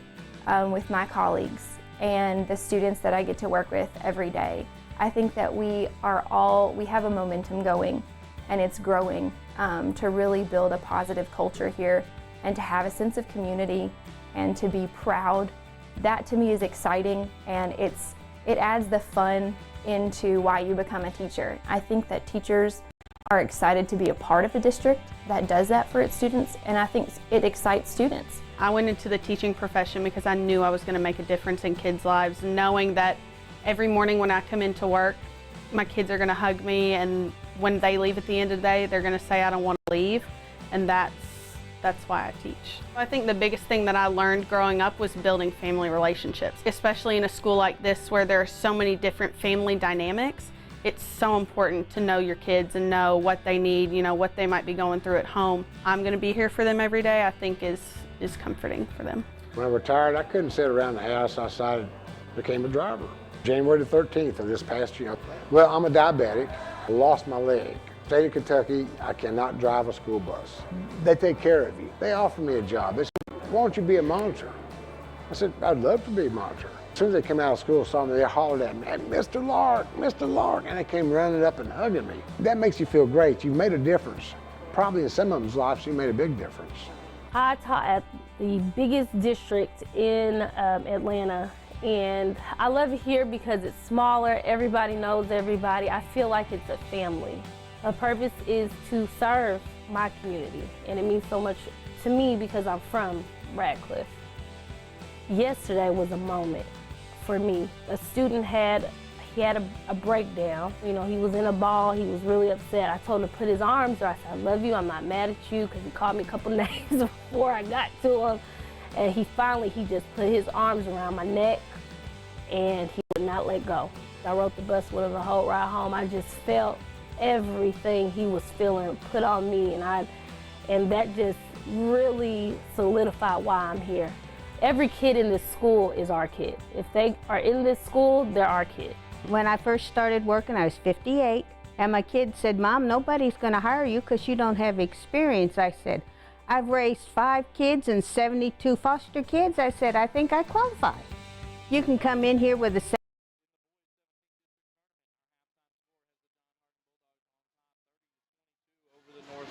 Speaker 14: with my colleagues and the students that I get to work with every day. I think that we have a momentum going, and it's growing to really build a positive culture here and to have a sense of community and to be proud. That to me is exciting, and it adds the fun into why you become a teacher. I think that teachers are excited to be a part of a district that does that for its students, and I think it excites students.
Speaker 15: I went into the teaching profession because I knew I was going to make a difference in kids' lives, knowing that every morning when I come into work, my kids are going to hug me, and when they leave at the end of the day, they're going to say, I don't want to leave, and that's why I teach. I think the biggest thing that I learned growing up was building family relationships, especially in a school like this where there are so many different family dynamics. It's so important to know your kids and know what they need, what they might be going through at home. I'm going to be here for them every day, I think is comforting for them.
Speaker 3: When I retired, I couldn't sit around the house. I decided became a driver. January the 13th of this past year. Well, I'm a diabetic. I lost my leg. State of Kentucky, I cannot drive a school bus. They take care of you. They offered me a job. They said, why don't you be a monitor? I said, I'd love to be a monitor. As soon as they came out of school, saw me, they hollered at me, hey, Mr. Lark, and they came running up and hugging me. That makes you feel great. You made a difference. Probably in some of them's lives, you made a big difference.
Speaker 10: I taught at the biggest district in Atlanta, and I love it here because it's smaller, everybody knows everybody. I feel like it's a family. My purpose is to serve my community, and it means so much to me because I'm from Radcliffe. Yesterday was a moment for me. A student had a breakdown. He was in a ball, he was really upset. I told him to put his arms there. I said, I love you, I'm not mad at you, because he called me a couple names before I got to him. And he just put his arms around my neck, and he would not let go. I rode the bus with him the whole ride home. I just felt everything he was feeling put on me, and that just really solidified why I'm here. Every kid in this school is our kid. If they are in this school, they're our kid.
Speaker 16: When I first started working, I was 58, and my kid said, Mom, nobody's going to hire you because you don't have experience. I said, I've raised 5 kids and 72 foster kids. I said, I think I qualify. You can come in here with a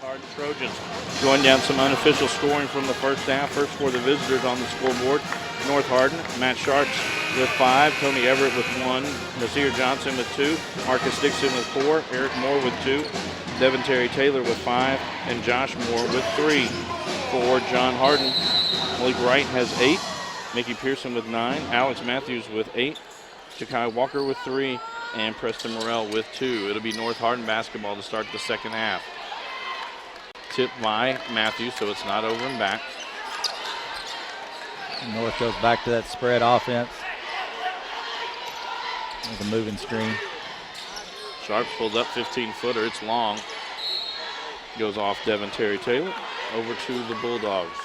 Speaker 2: Hardin Trojans. Going down some unofficial scoring from the first half. First for the visitors on the scoreboard. North Hardin, Matt Sharps with 5, Tony Everett with 1, Nasir Johnson with 2, Marcus Dixon with 4, Eric Moore with 2, Devin Terry Taylor with 5, and Josh Moore with 3. For John Hardin, Malik Wright has 8, Mickey Pearson with 9, Alex Matthews with 8, Jakai Walker with 3, and Preston Morrell with 2. It'll be North Hardin basketball to start the second half. Tip by Matthews, so it's not over and back.
Speaker 1: North goes back to that spread offense. There's a moving screen.
Speaker 2: Sharps pulls up 15-footer. It's long. Goes off Devin Terry Taylor. Over to the Bulldogs.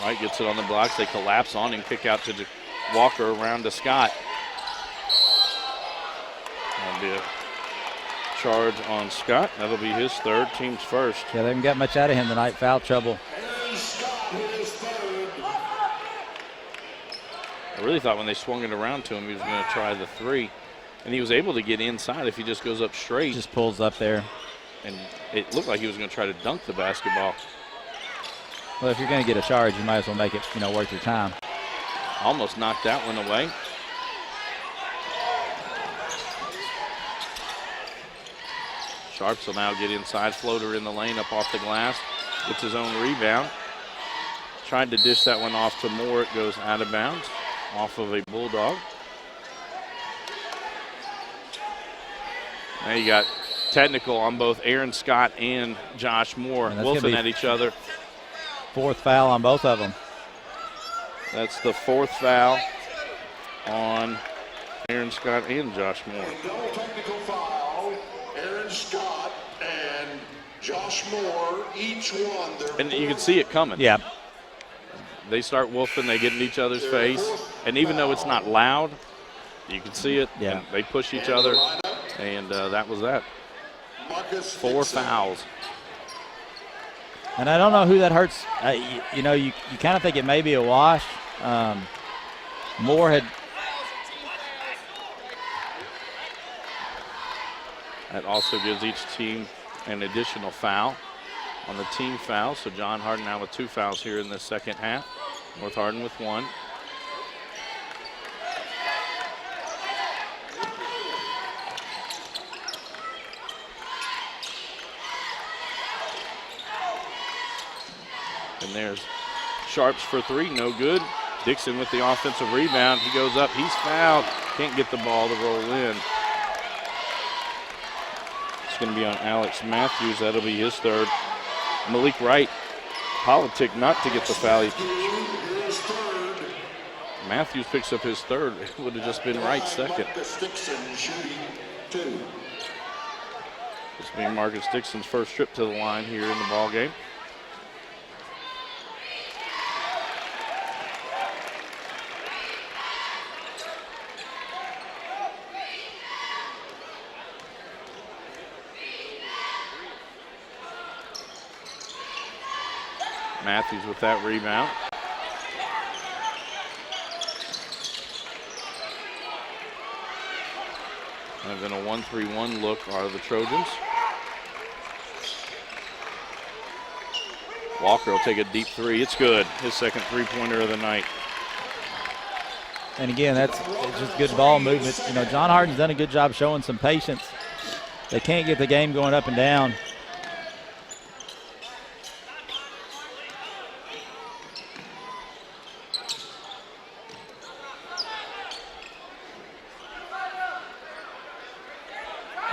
Speaker 2: Wright gets it on the blocks. They collapse on him. Kick out to Walker around to Scott. That'll be a charge on Scott. That'll be his third, team's first.
Speaker 1: Yeah, they haven't got much out of him tonight. Foul trouble.
Speaker 2: I really thought when they swung it around to him, he was going to try the three. And he was able to get inside if he just goes up straight.
Speaker 1: Just pulls up there.
Speaker 2: And it looked like he was going to try to dunk the basketball.
Speaker 1: Well, if you're going to get a charge, you might as well make it, worth your time.
Speaker 2: Almost knocked that one away. Sharps will now get inside. Floater in the lane up off the glass. Gets his own rebound. Tried to dish that one off to Moore. It goes out of bounds off of a Bulldog. Now you got technical on both Aaron Scott and Josh Moore. Wilson at each other.
Speaker 1: Fourth foul on both of them.
Speaker 2: That's the fourth foul on Aaron Scott and Josh Moore.
Speaker 3: Double technical foul, Aaron Scott and Josh Moore, each one.
Speaker 2: And you can see it coming.
Speaker 1: Yeah.
Speaker 2: They start wolfing, they get in each other's face. And even though it's not loud, you can see it.
Speaker 1: Yeah.
Speaker 2: And they push each other. And that was that. 4 fouls.
Speaker 1: And I don't know who that hurts. You kind of think it may be a wash. Moore had.
Speaker 2: That also gives each team an additional foul on the team foul. So John Hardin now with 2 fouls here in the second half. North Hardin with 1. And there's Sharps for 3, no good. Dixon with the offensive rebound. He goes up, he's fouled. Can't get the ball to roll in. It's going to be on Alex Matthews. That'll be his third. Malik Wright, politic not to get the foul. Matthews picks up his third. It would have just been Wright's second. This being Marcus Dixon's first trip to the line here in the ball game. Matthews with that rebound. And then a 1-3-1 look are the Trojans. Walker will take a deep 3. It's good. His second 3-pointer of the night.
Speaker 1: And again, it's just good ball movement. John Hardin's done a good job showing some patience. They can't get the game going up and down.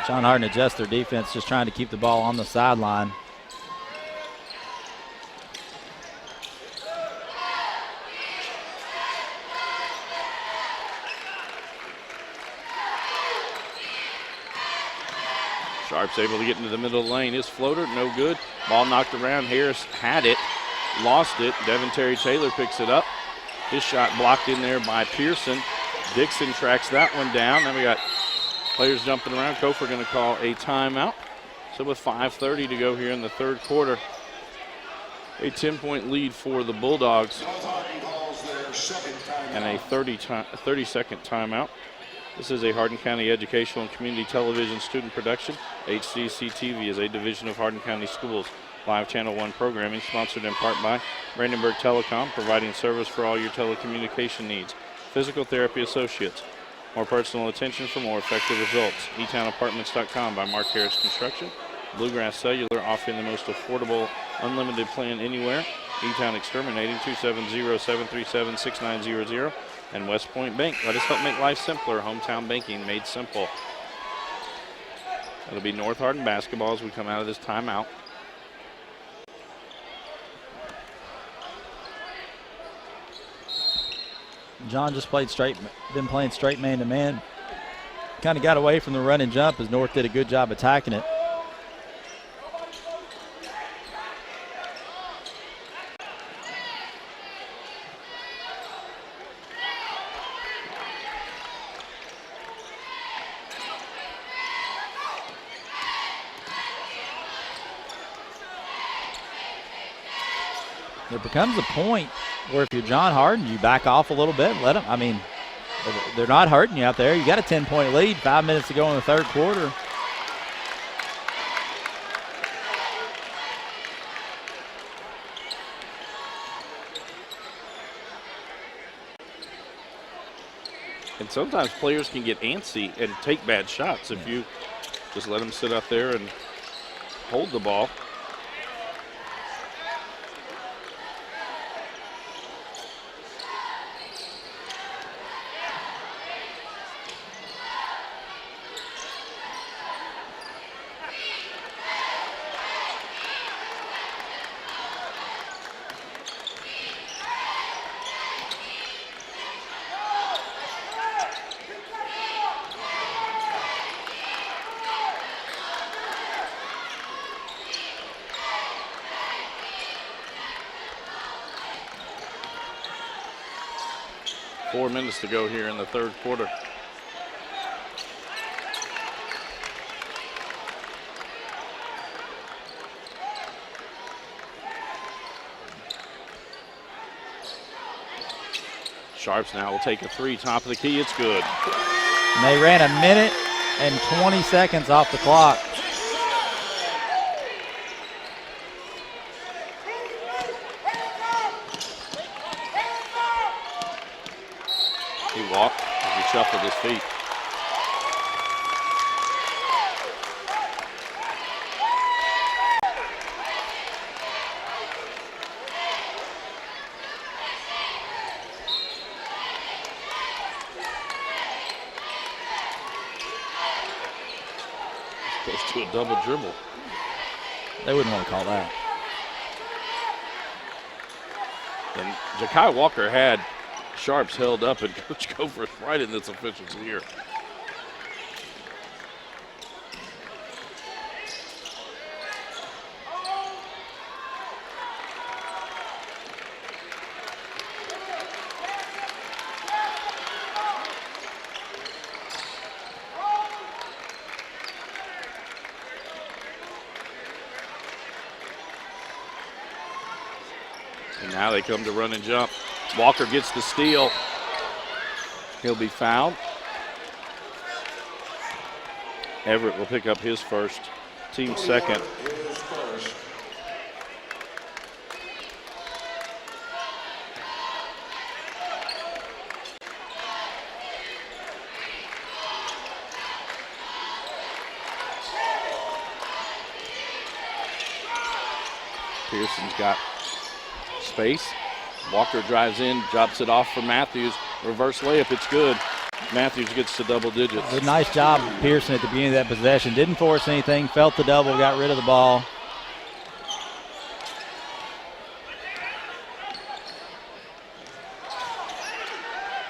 Speaker 1: John Hardin adjusts their defense, just trying to keep the ball on the sideline.
Speaker 2: Sharp's able to get into the middle of the lane. His floater, no good. Ball knocked around. Harris had it, lost it. Devin Terry Taylor picks it up. His shot blocked in there by Pearson. Dixon tracks that one down. Then we got players jumping around. Kofor going to call a timeout. So with 5:30 to go here in the third quarter, a 10-point lead for the Bulldogs and a 30-second timeout. This is a Hardin County Educational and Community Television student production. HCEC-TV is a division of Hardin County Schools. Live Channel 1 programming sponsored in part by Brandenburg Telecom, providing service for all your telecommunication needs. Physical Therapy Associates. More personal attention for more effective results. eTownApartments.com by Mark Harris Construction. Bluegrass Cellular offering the most affordable unlimited plan anywhere. eTown Exterminating 270-737-6900. And West Point Bank, let us help make life simpler. Hometown banking made simple. It'll be North Hardin basketball as we come out of this timeout.
Speaker 1: John just been playing straight man-to-man. Kind of got away from the run and jump as North did a good job attacking it. There becomes a point where if you're John Hardin, you back off a little bit and let them. I mean, they're not hurting you out there. You got a 10-point lead, 5 minutes to go in the third quarter.
Speaker 2: And sometimes players can get antsy and take bad shots if you just let them sit out there and hold the ball. Four minutes to go here in the third quarter. Sharps now will take a three, top of the key, it's good.
Speaker 1: And they ran a minute and 20 seconds off the clock.
Speaker 2: He walked as he shuffled his feet. Goes to a double dribble.
Speaker 1: They wouldn't want to call that.
Speaker 2: And Ja'Kai Walker had Sharps held up, and Coach Gopher right in this official's ear. And now they come to run and jump. Walker gets the steal. He'll be fouled. Everett will pick up his first, team second. Pearson's got space. Walker drives in, drops it off for Matthews. Reverse layup, it's good. Matthews gets to double digits.
Speaker 1: A nice job, Pearson, at the beginning of that possession. Didn't force anything, felt the double, got rid of the ball.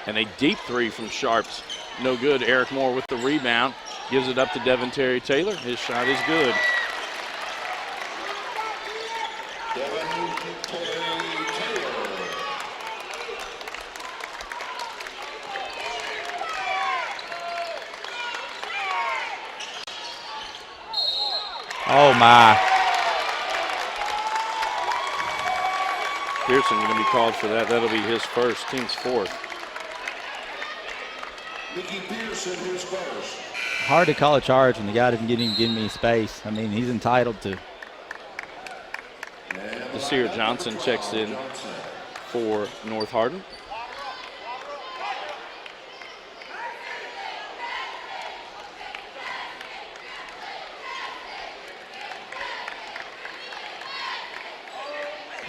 Speaker 2: And a deep three from Sharps. No good. Eric Moore with the rebound. Gives it up to Devin Terry Taylor. His shot is good.
Speaker 1: Oh, my.
Speaker 2: Pearson going to be called for that. That'll be his first, team's fourth.
Speaker 3: Mickey Pearson, his first.
Speaker 1: Hard to call a charge when the guy didn't give me space. I mean, he's entitled to.
Speaker 2: Desir Johnson checks in for North Hardin.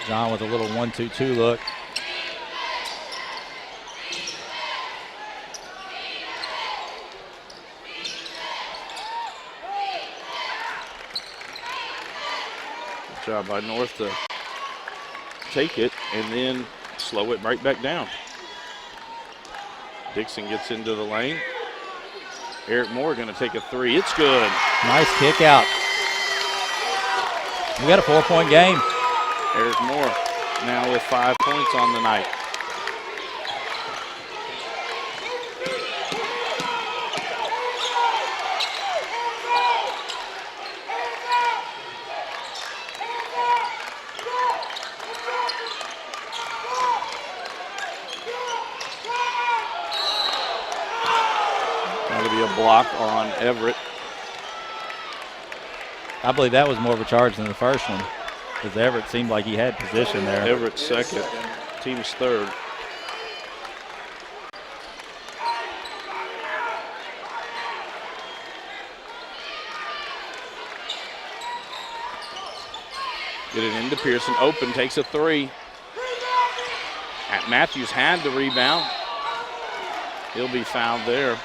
Speaker 1: John with a little 1-2-2 look.
Speaker 2: job by North to take it and then slow it right back down. Dixon gets into the lane. Eric Moore going to take a three. It's good.
Speaker 1: Nice kick out. We got a 4-point game.
Speaker 2: Eric Moore now with 5 points on the night. That'll be a block on Everett.
Speaker 1: I believe that was more of a charge than the first one, because Everett seemed like he had position there.
Speaker 2: Everett second, team's third. Get it into Pearson, open, takes a three. Matthews had the rebound. He'll be fouled there.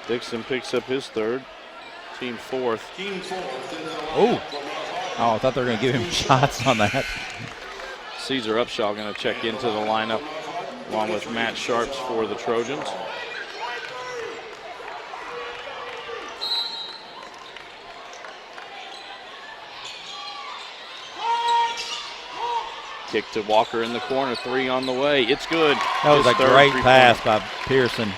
Speaker 2: Dixon picks up his third. Team fourth.
Speaker 1: Oh, I thought they were going to give him shots on that.
Speaker 2: Caesar Upshaw going to check into the lineup along with Matt Sharps for the Trojans. Kick to Walker in the corner, three on the way. It's good.
Speaker 1: That was a great pass by Pearson.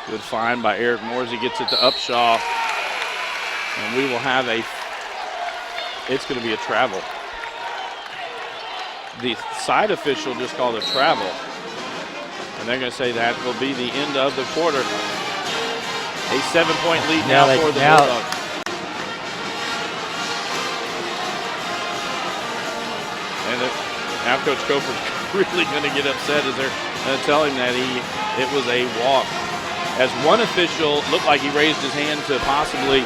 Speaker 2: Good find by Eric Moore as he gets it to Upshaw. And we will have it's going to be a travel. The side official just called a travel. And they're going to say that will be the end of the quarter. A 7-point lead now for the Bulldogs. And now Coach Cofer's really going to get upset as they're going to tell him that it was a walk. As one official looked like he raised his hand to possibly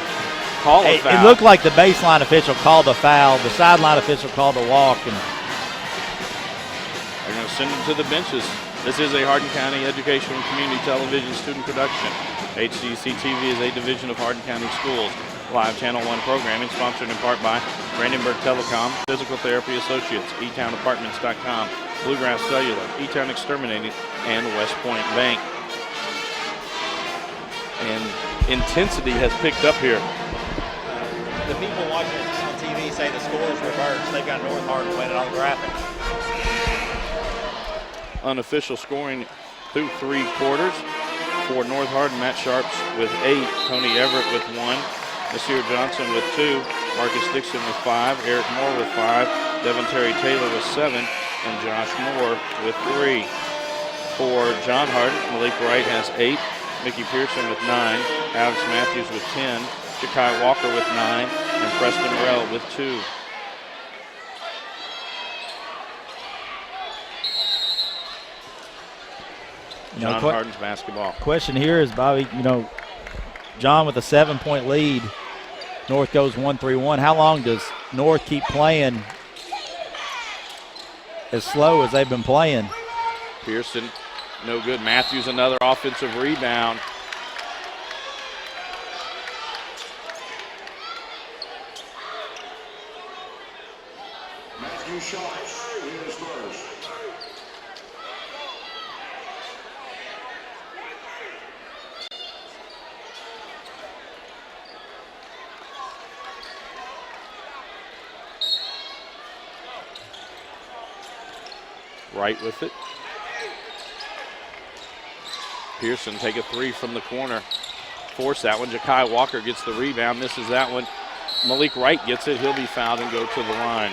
Speaker 2: call a foul.
Speaker 1: It looked like the baseline official called a foul. The sideline official called a walk. And
Speaker 2: they're going to send him to the benches. This is a Hardin County Educational and Community Television student production. HCEC-TV is a division of Hardin County Schools. Live Channel 1 programming sponsored in part by Brandenburg Telecom, Physical Therapy Associates, eTownApartments.com, Bluegrass Cellular, eTown Exterminating, and West Point Bank. And intensity has picked up here.
Speaker 1: The people watching on TV say the score is reversed. They've got North Hardin winning on the graphic.
Speaker 2: Unofficial scoring through 3 quarters. For North Hardin, Matt Sharps with 8, Tony Everett with 1, Nasir Johnson with 2, Marcus Dixon with 5, Eric Moore with 5, Devin Terry Taylor with 7, and Josh Moore with 3. For John Hardin, Malik Wright has 8, Mickey Pearson with 9, Alex Matthews with 10, Jakai Walker with 9, and Preston Morrell with 2. John Hardin's basketball.
Speaker 1: Question here is, Bobby, John with a 7-point lead. North goes 1-3-1. How long does North keep playing as slow as they've been playing?
Speaker 2: Pearson, no good. Matthews, another offensive rebound.
Speaker 3: Matthew Sharps, he is first.
Speaker 2: Right with it. Pearson take a three from the corner. Force that one. Ja'Kai Walker gets the rebound, misses that one. Malik Wright gets it. He'll be fouled and go to the line.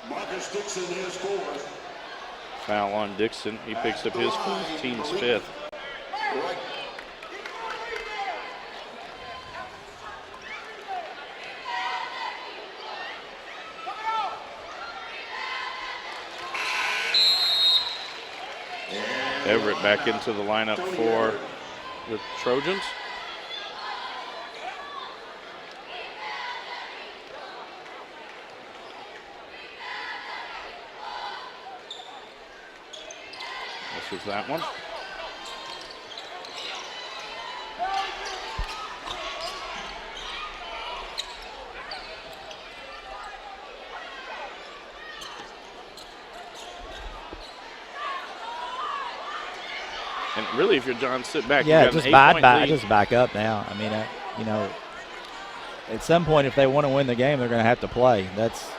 Speaker 3: Marcus Dixon has scored.
Speaker 2: Foul on Dixon. He picks up his fourth, team's fifth.
Speaker 3: Right.
Speaker 2: Everett back into the lineup for the Trojans. This is that one. And really, if you're John, sit back.
Speaker 1: Yeah,
Speaker 2: you got
Speaker 1: just
Speaker 2: an 8-point lead.
Speaker 1: just back up now. I mean, you know, at some point, if they want to win the game, they're going to have to play. That's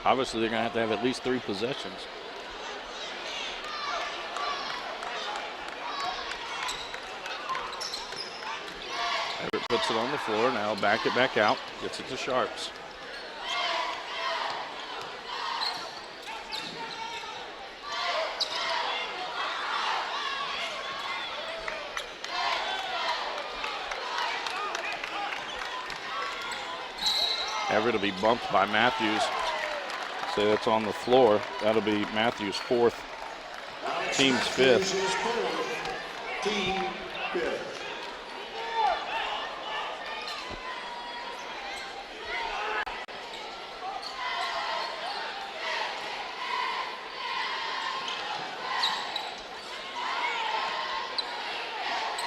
Speaker 2: obviously they're going to have at least 3 possessions. Everett puts it on the floor. Now back it back out. Gets it to Sharps. Everett will be bumped by Matthews. So that's on the floor. That'll be Matthews' fourth, team's fifth.
Speaker 3: Team fifth.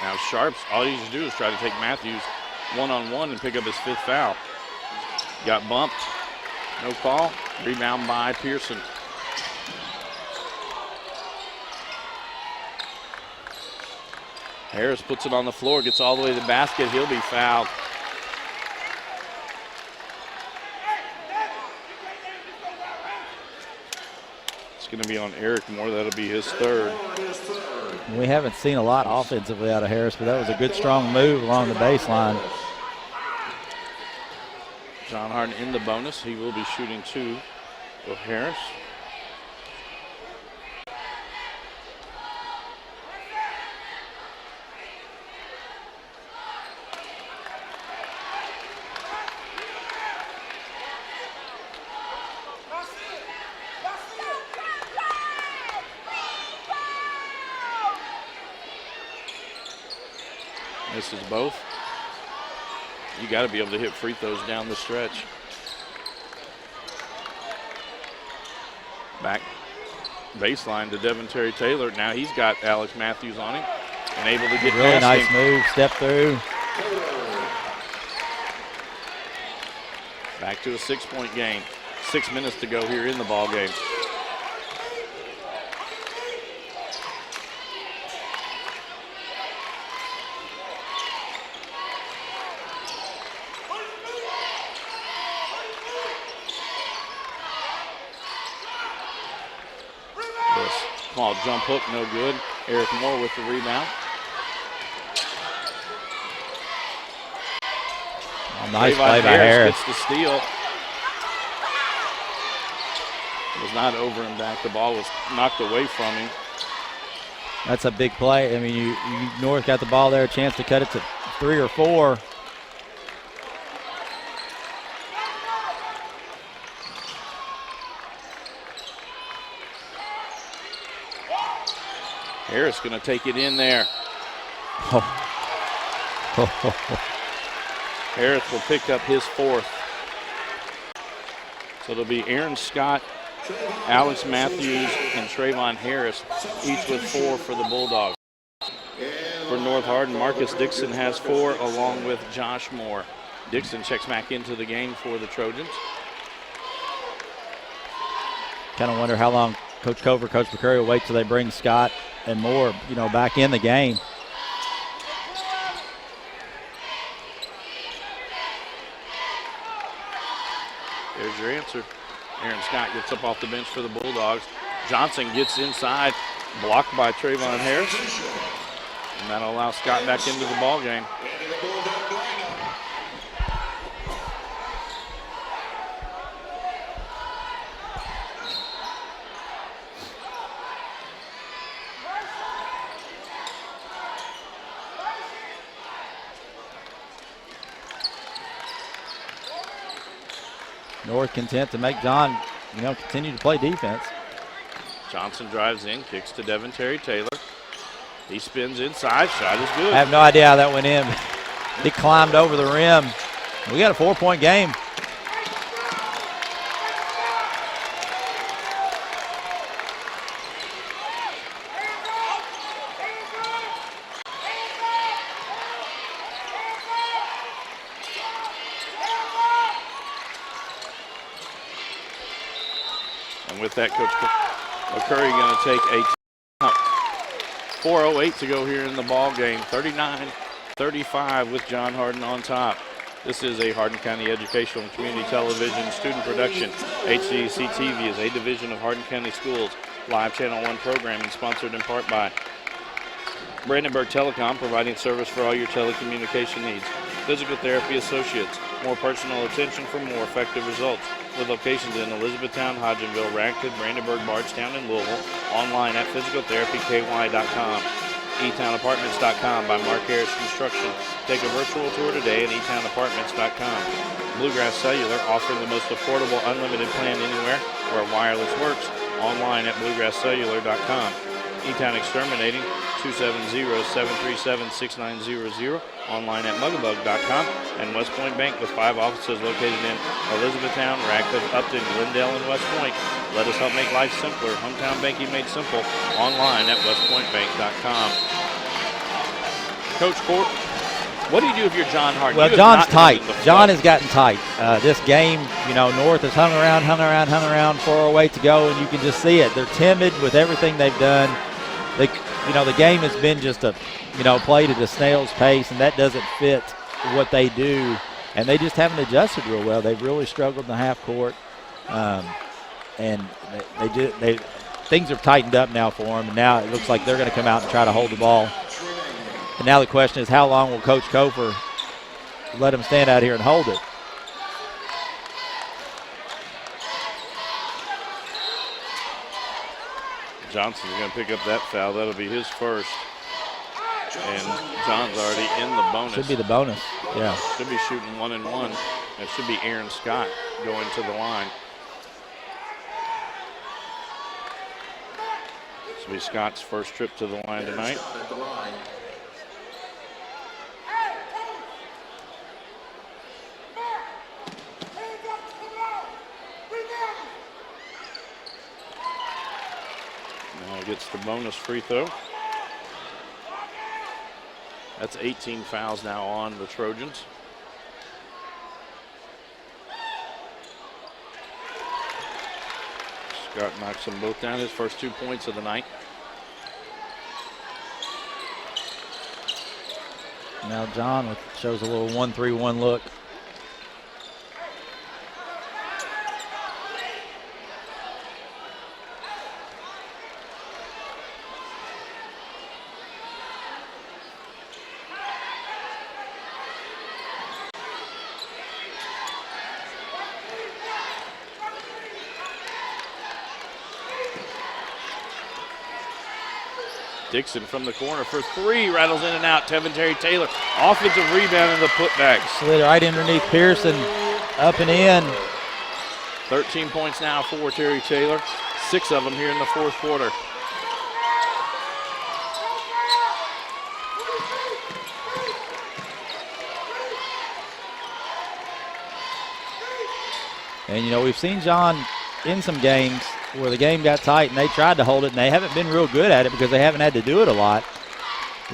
Speaker 2: Now Sharps, all he needs to do is try to take Matthews one-on-one and pick up his 5th foul. Got bumped, no call. Rebound by Pearson. Harris puts it on the floor, gets all the way to the basket. He'll be fouled. It's going to be on Eric Moore. That'll be his 3rd.
Speaker 1: we haven't seen a lot offensively out of Harris, but that was a good strong move along the baseline.
Speaker 2: John Hardin in the bonus. He will be shooting 2 for Harris. Misses both. You got to be able to hit free throws down the stretch. Back baseline to Devin Terry Taylor. Now he's got Alex Matthews on him and able to get
Speaker 1: really
Speaker 2: past
Speaker 1: nice
Speaker 2: him.
Speaker 1: move, step through.
Speaker 2: Back to a 6-point game. 6 minutes to go here in the ball game. Small jump hook, no good. Eric Moore with the rebound.
Speaker 1: Oh, nice play by Harris.
Speaker 2: Gets the steal. It was not over and back. The ball was knocked away from him.
Speaker 1: That's a big play. I mean, North got the ball there, a chance to cut it to 3 or 4.
Speaker 2: Harris going to take it in there. Harris will pick up his 4th. So it'll be Aaron Scott, Alex Matthews, and Trayvon Harris, each with 4 for the Bulldogs. For North Hardin, Marcus Dixon has 4 along with Josh Moore. Dixon checks back into the game for the Trojans.
Speaker 1: Kind of wonder how long Coach Cover, Coach McCurry will wait till they bring Scott and Moore, back in the game.
Speaker 2: There's your answer. Aaron Scott gets up off the bench for the Bulldogs. Johnson gets inside, blocked by Trayvon Harris. And that'll allow Scott back into the ball game.
Speaker 1: North content to make John, continue to play defense.
Speaker 2: Johnson drives in, kicks to Devin Terry Taylor. He spins inside, shot is good.
Speaker 1: I have no idea how that went in. He climbed over the rim. We got a 4-point game.
Speaker 2: And with that, Coach McCurry going to take a timeout. 4:08 to go here in the ball game. 39-35 with John Hardin on top. This is a Hardin County Educational and Community Television student production. HCEC-TV is a division of Hardin County Schools. Live Channel 1 programming sponsored in part by Brandenburg Telecom, providing service for all your telecommunication needs. Physical Therapy Associates, more personal attention for more effective results. With locations in Elizabethtown, Hodgenville, Radcliffe, Brandenburg, Bardstown, and Louisville. Online at physicaltherapyky.com. eTownApartments.com by Mark Harris Construction. Take a virtual tour today at eTownApartments.com. Bluegrass Cellular, offering the most affordable unlimited plan anywhere where wireless works. Online at bluegrasscellular.com. eTown Exterminating, 270-737-6900. Online at mugabug.com. And West Point Bank with 5 offices located in Elizabethtown, Radcliffe, Upton, Glendale, and West Point. Let us help make life simpler. Hometown banking made simple. Online at westpointbank.com. Coach Court, what do you do if you're John Hardin?
Speaker 1: Well, John's tight. John has gotten tight. This game, North has hung around, 4:08 to go, and you can just see it. They're timid with everything they've done. The game has been just a, played at a snail's pace, and that doesn't fit what they do. And they just haven't adjusted real well. They've really struggled in the half court, and things have tightened up now for them. And now it looks like they're going to come out and try to hold the ball. And now the question is, how long will Coach Kofer let them stand out here and hold it?
Speaker 2: Johnson's going to pick up that foul. That'll be his first. And John's already in the bonus.
Speaker 1: Should be the bonus, yeah.
Speaker 2: Should be shooting 1-and-1. It should be Aaron Scott going to the line. This will be Scott's first trip to the line tonight. Now gets the bonus free throw. That's 18 fouls now on the Trojans. Scott knocks them both down, his first 2 points of the night.
Speaker 1: Now John shows a little 1-3-1 look.
Speaker 2: Dixon from the corner for three, rattles in and out. Tevin Terry Taylor, offensive rebound and the putback.
Speaker 1: Slid right underneath Pearson, up and in.
Speaker 2: 13 points now for Terry Taylor, 6 of them here in the fourth quarter.
Speaker 1: And, we've seen John in some games where the game got tight and they tried to hold it, and they haven't been real good at it because they haven't had to do it a lot.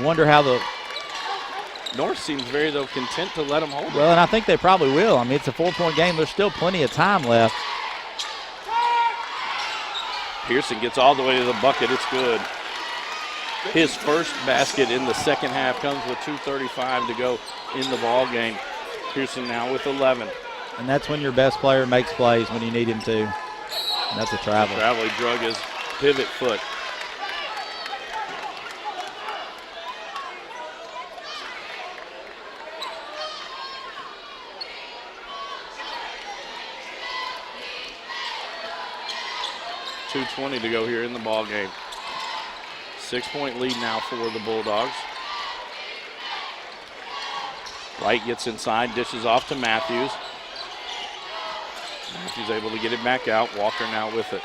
Speaker 1: Wonder how the
Speaker 2: North seems very, content to let them hold it.
Speaker 1: Well, and I think they probably will. I mean, it's a 4-point game. There's still plenty of time left.
Speaker 2: Pearson gets all the way to the bucket. It's good. His first basket in the second half comes with 2:35 to go in the ball game. Pearson now with 11.
Speaker 1: And that's when your best player makes plays when you need him to. And that's a travel.
Speaker 2: Travel, he drug his pivot foot. .220 to go here in the ball game. 6-point lead now for the Bulldogs. Wright gets inside, dishes off to Matthews. Matthews able to get it back out. Walker now with it.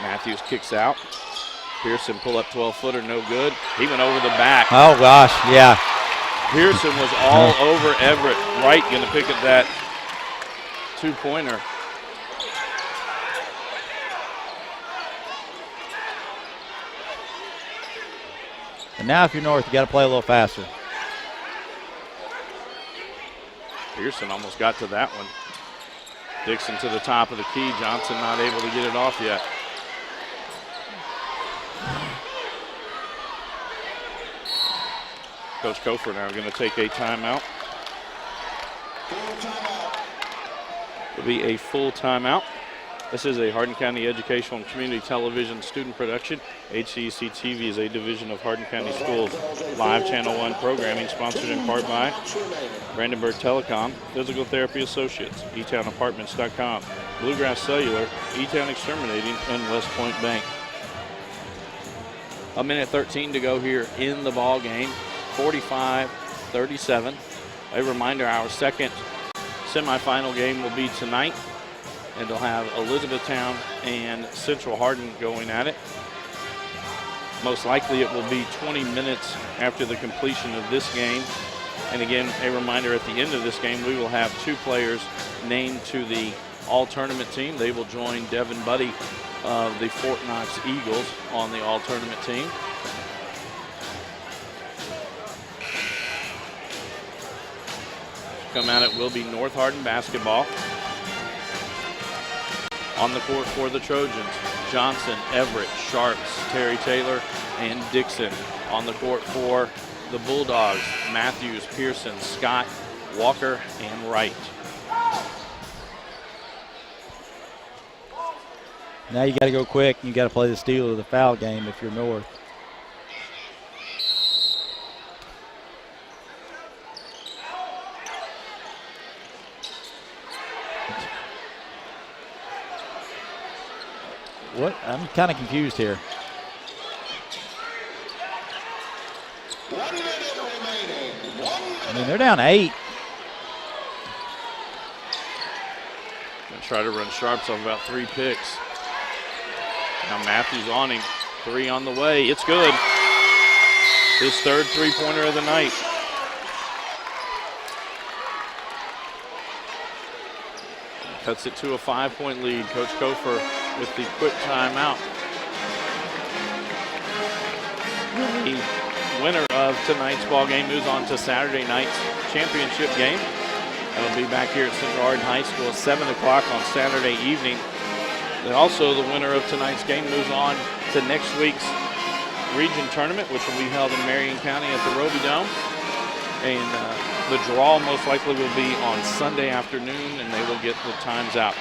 Speaker 2: Matthews kicks out. Pearson pull up 12-footer, no good. He went over the back.
Speaker 1: Oh gosh, yeah.
Speaker 2: Pearson was all over Everett. Wright going to pick up that 2-pointer.
Speaker 1: And now if you're North, you got to play a little faster.
Speaker 2: Pearson almost got to that one. Dixon to the top of the key. Johnson not able to get it off yet. Coach Kofer now going to take a timeout. It'll be a full timeout. This is a Hardin County Educational and Community Television student production. HCEC-TV is a division of Hardin County Schools. Live Channel 1 programming sponsored in part by Brandenburg Telecom, Physical Therapy Associates, eTownApartments.com, Bluegrass Cellular, eTown Exterminating, and West Point Bank. 1:13 to go here in the ball game. 45-37. A reminder, our second semifinal game will be tonight, and they'll have Elizabethtown and Central Hardin going at it. Most likely it will be 20 minutes after the completion of this game. And again, a reminder, at the end of this game, we will have 2 players named to the all-tournament team. They will join Devin Buddy of the Fort Knox Eagles on the all-tournament team. Come out, it will be North Hardin basketball. On the court for the Trojans, Johnson, Everett, Sharps, Terry Taylor, and Dixon. On the court for the Bulldogs, Matthews, Pearson, Scott, Walker, and Wright.
Speaker 1: Now you got to go quick. You got to play the steal of the foul game if you're North. What? I'm kind of confused here.
Speaker 3: 1 minute remaining. 1 minute.
Speaker 1: I mean, they're down 8.
Speaker 2: Gonna try to run Sharps on about 3 picks. Now Matthews on him. 3 on the way. It's good. His third 3-pointer of the night. Cuts it to a 5-point lead. Coach Kofer with the quick timeout. The winner of tonight's ball game moves on to Saturday night's championship game. That'll be back here at Central Hardin High School at 7 o'clock on Saturday evening. And also the winner of tonight's game moves on to next week's region tournament, which will be held in Marion County at the Roby Dome. And the draw most likely will be on Sunday afternoon, and they will get the times out.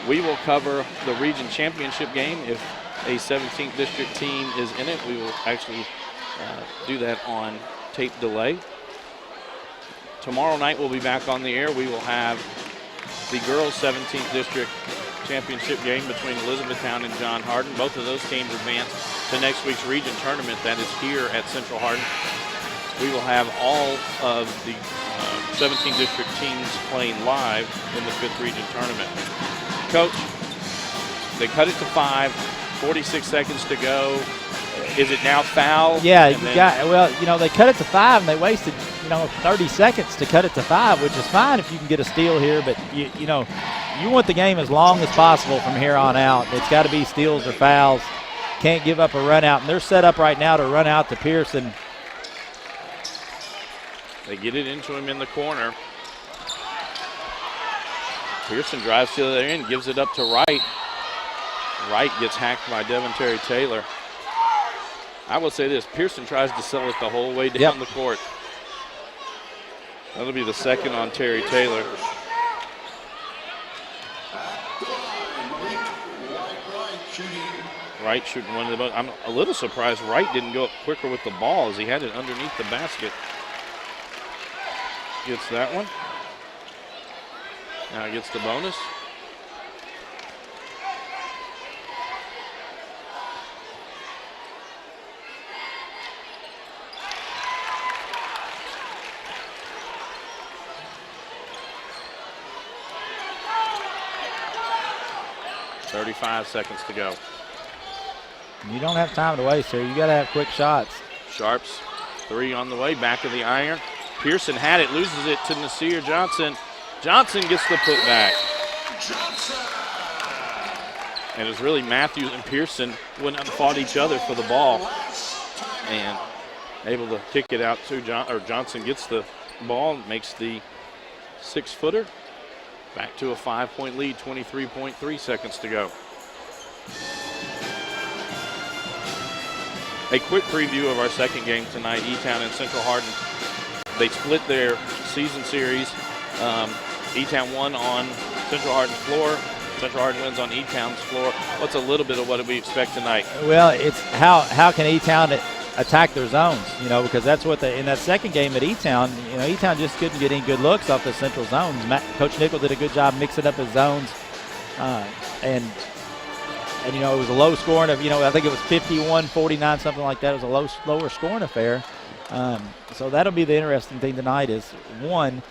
Speaker 2: We will cover the region championship game. If a 17th district team is in it, we will actually do that on tape delay. Tomorrow night we'll be back on the air. We will have the girls 17th district championship game between Elizabethtown and John Hardin. Both of those teams advance to next week's region tournament that is here at Central Hardin. We will have all of the 17th district teams playing live in the 5th region tournament. Coach, they cut it to 5, 46 seconds to go. Is it now foul?
Speaker 1: Yeah, they cut it to 5 and they wasted, 30 seconds to cut it to 5, which is fine if you can get a steal here, but you want the game as long as possible from here on out. It's got to be steals or fouls. Can't give up a run out, and they're set up right now to run out to Pearson.
Speaker 2: They get it into him in the corner. Pearson drives to the other end, gives it up to Wright. Wright gets hacked by Devin Terry Taylor. I will say this, Pearson tries to sell it the whole way down the court. That'll be the second on Terry Taylor. Wright shooting one of the most. I'm a little surprised Wright didn't go up quicker with the ball as he had it underneath the basket. Gets that one. Now gets the bonus. .35 seconds to go.
Speaker 1: You don't have time to waste here. You got to have quick shots.
Speaker 2: Sharps, three on the way, back of the iron. Pearson had it, loses it to Nasir Johnson. Johnson gets the putback. And it was really Matthews and Pearson went and fought each other for the ball. And able to kick it out to Johnson gets the ball, makes the 6-footer. Back to a 5-point lead, 23.3 seconds to go. A quick preview of our second game tonight, E-Town and Central Hardin. They split their season series. E-Town won on Central Hardin's floor. Central Hardin wins on E-Town's floor. What's a little bit of what we expect tonight?
Speaker 1: Well, it's how can E-Town attack their zones, because that's what in that second game at E-Town, E-Town just couldn't get any good looks off the Central zones. Coach Nickel did a good job mixing up his zones, and it was a low scoring of, I think it was 51-49, something like that. It was a lower scoring affair. So that'll be the interesting thing tonight is, one,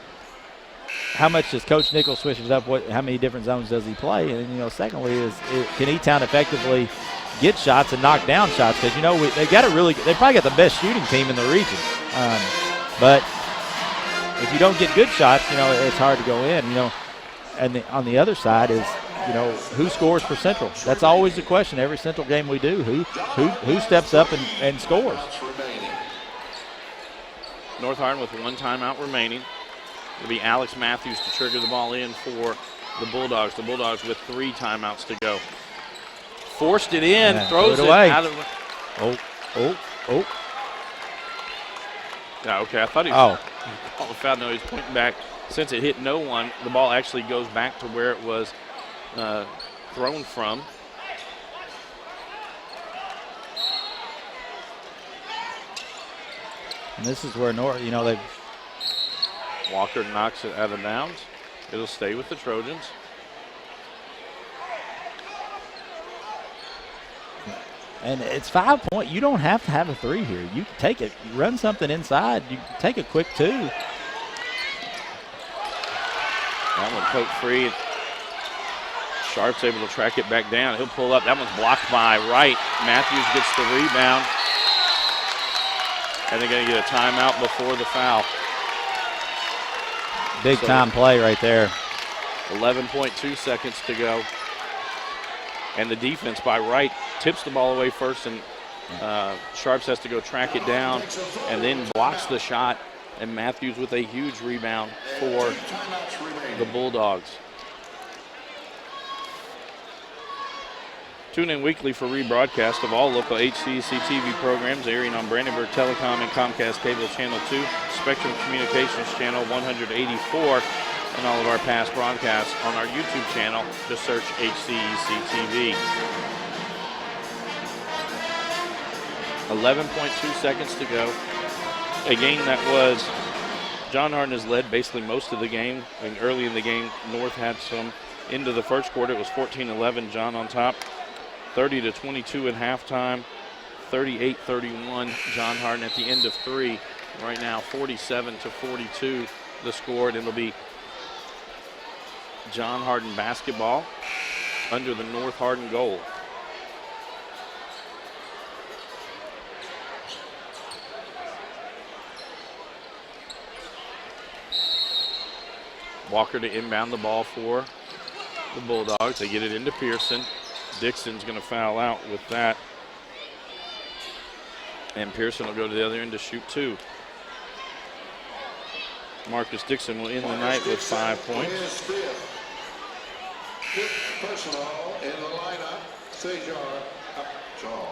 Speaker 1: how much does Coach Nickel switches up? How many different zones does he play? And, secondly, can E-Town effectively get shots and knock down shots? Because, they probably got the best shooting team in the region. But if you don't get good shots, it's hard to go in, And on the other side is, who scores for Central? That's always the question. Every Central game we do, who steps up and scores?
Speaker 2: North Hardin with one timeout remaining. It'll be Alex Matthews to trigger the ball in for the Bulldogs. The Bulldogs with 3 timeouts to go. Forced it in, throws it
Speaker 1: away.
Speaker 2: Out of.
Speaker 1: Oh.
Speaker 2: Yeah, okay, I thought he was called a foul. No, he's pointing back. Since it hit no one, the ball actually goes back to where it was thrown from.
Speaker 1: And this is where
Speaker 2: Walker knocks it out of bounds. It'll stay with the Trojans.
Speaker 1: And it's 5 point. You don't have to have a 3 here. You can take it, run something inside. You can take a quick 2.
Speaker 2: That one poked free. Sharp's able to track it back down. He'll pull up. That one's blocked by Wright. Matthews gets the rebound. And they're going to get a timeout before the foul.
Speaker 1: Big time play right there.
Speaker 2: 11.2 seconds to go. And the defense by Wright tips the ball away first, and Sharps has to go track it down and then blocks the shot. And Matthews with a huge rebound for the Bulldogs. Tune in weekly for rebroadcast of all local HCEC-TV programs airing on Brandenburg Telecom and Comcast Cable Channel 2, Spectrum Communications Channel 184, and all of our past broadcasts on our YouTube channel. Just search HCEC-TV. 11.2 seconds to go. A game that was, John Hardin has led basically most of the game, and early in the game, North had some into the first quarter. It was 14-11, John on top. 30-22 at halftime, 38-31, John Hardin at the end of 3. Right now, 47-42 the score, and it'll be John Hardin basketball under the North Hardin goal. Walker to inbound the ball for the Bulldogs. They get it into Pearson. Dixon's going to foul out with that. And Pearson will go to the other end to shoot 2. Marcus Dixon will end the night with 5 points.
Speaker 3: Fifth personal in the lineup, Caesar Upshaw.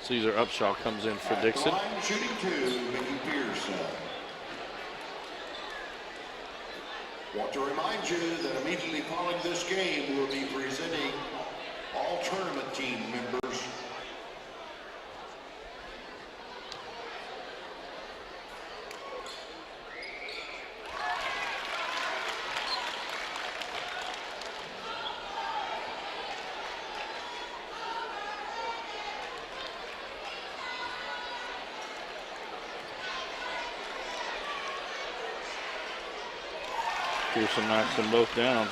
Speaker 2: Caesar Upshaw comes in for Dixon.
Speaker 3: Line shooting 2, Mickey Pearson. Want to remind you that immediately following this game, we'll be presenting all tournament team members.
Speaker 2: Pearson knocks them both down.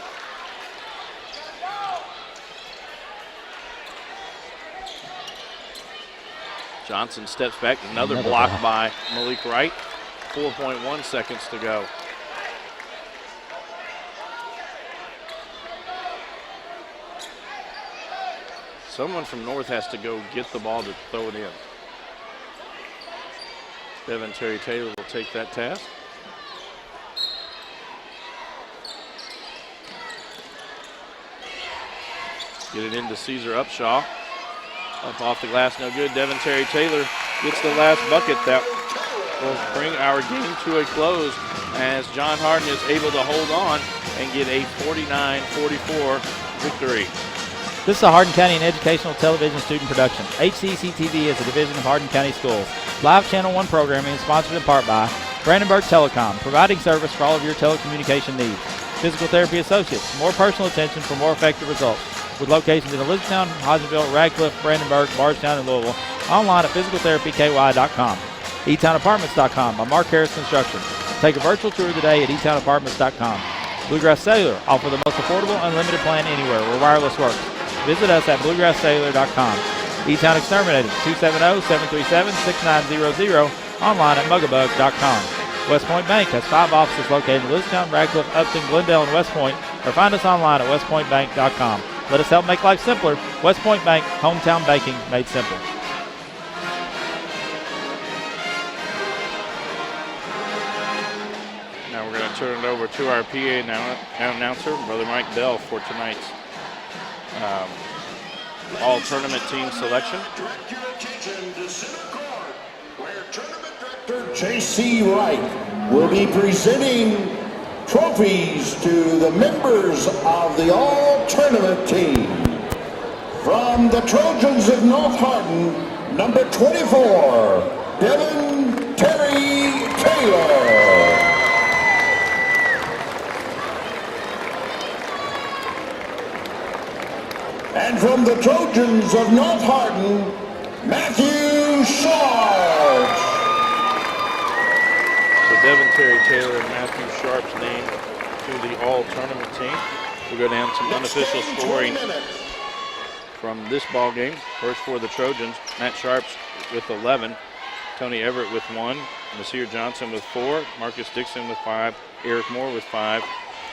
Speaker 2: Johnson steps back. Another block by Malik Wright. 4.1 seconds to go. Someone from North has to go get the ball to throw it in. Devin Terry Taylor will take that task. Get it into Caesar Upshaw. Up off the glass, no good. Devin Terry Taylor gets the last bucket. That will bring our game to a close as John Hardin is able to hold on and get a 49-44 victory.
Speaker 1: This is a Hardin County and Educational Television student production. HCEC-TV is a division of Hardin County Schools. Live Channel 1 programming is sponsored in part by Brandenburg Telecom, providing service for all of your telecommunication needs. Physical Therapy Associates, more personal attention for more effective results. With locations in Elizabethtown, Hodgenville, Radcliffe, Brandenburg, Bardstown, and Louisville. Online at physicaltherapyky.com. eTownApartments.com by Mark Harris Construction. Take a virtual tour today at eTownApartments.com. Bluegrass Cellular, offer the most affordable, unlimited plan anywhere where wireless works. Visit us at bluegrasscellular.com. eTown Exterminating, 270-737-6900. Online at mugabug.com. West Point Bank has 5 offices located in Elizabethtown, Radcliffe, Upton, Glendale, and West Point, or find us online at westpointbank.com. Let us help make life simpler. West Point Bank, hometown banking made simple.
Speaker 2: Now we're going to turn it over to our PA announcer, Brother Mike Bell, for tonight's all-tournament team selection.
Speaker 3: Direct your attention to center court, where tournament director J.C. Wright will be presenting trophies to the members of the all-tournament team. From the Trojans of North Hardin, number 24, Devin Terry Taylor. And from the Trojans of North Hardin, Matthew Sharp.
Speaker 2: Devin Terry Taylor and Matthew Sharp's name to the all-tournament team. We'll go down some unofficial scoring from this ball game. First for the Trojans, Matt Sharps with 11, Tony Everett with 1, Nasir Johnson with 4, Marcus Dixon with 5, Eric Moore with 5,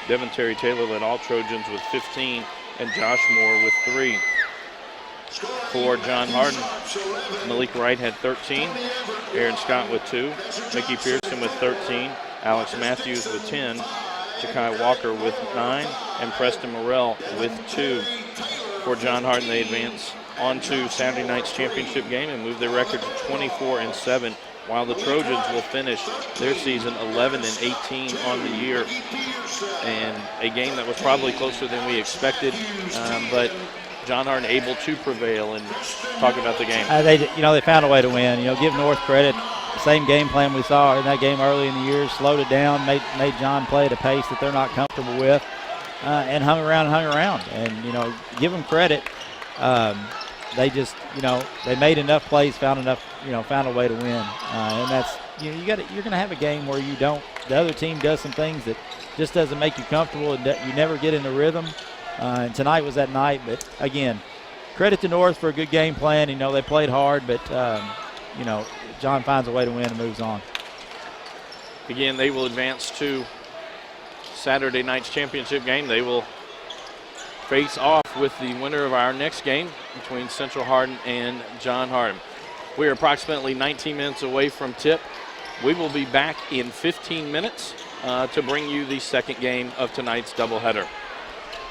Speaker 2: Devin Terry Taylor led all Trojans with 15, and Josh Moore with 3. For John Hardin, Malik Wright had 13, Aaron Scott with 2, Mickey Pearson with 13, Alex Matthews with 10, Jakai Walker with 9, and Preston Morrell with 2. For John Hardin, they advance on to Saturday night's championship game and move their record to 24-7, while the Trojans will finish their season 11-18 on the year. And a game that was probably closer than we expected, but John Hardin able to prevail. And talk about the game.
Speaker 1: They found a way to win. Give North credit. Same game plan we saw in that game early in the year. Slowed it down, made John play at a pace that they're not comfortable with, and hung around. And give them credit. They just they made enough plays, found a way to win. And that's you're going to have a game where the other team does some things that just doesn't make you comfortable, and you never get in the rhythm. And tonight was that night. But again, credit to North for a good game plan. They played hard, but John finds a way to win and moves on.
Speaker 2: Again, they will advance to Saturday night's championship game. They will face off with the winner of our next game between Central Hardin and John Hardin. We are approximately 19 minutes away from tip. We will be back in 15 minutes to bring you the second game of tonight's doubleheader.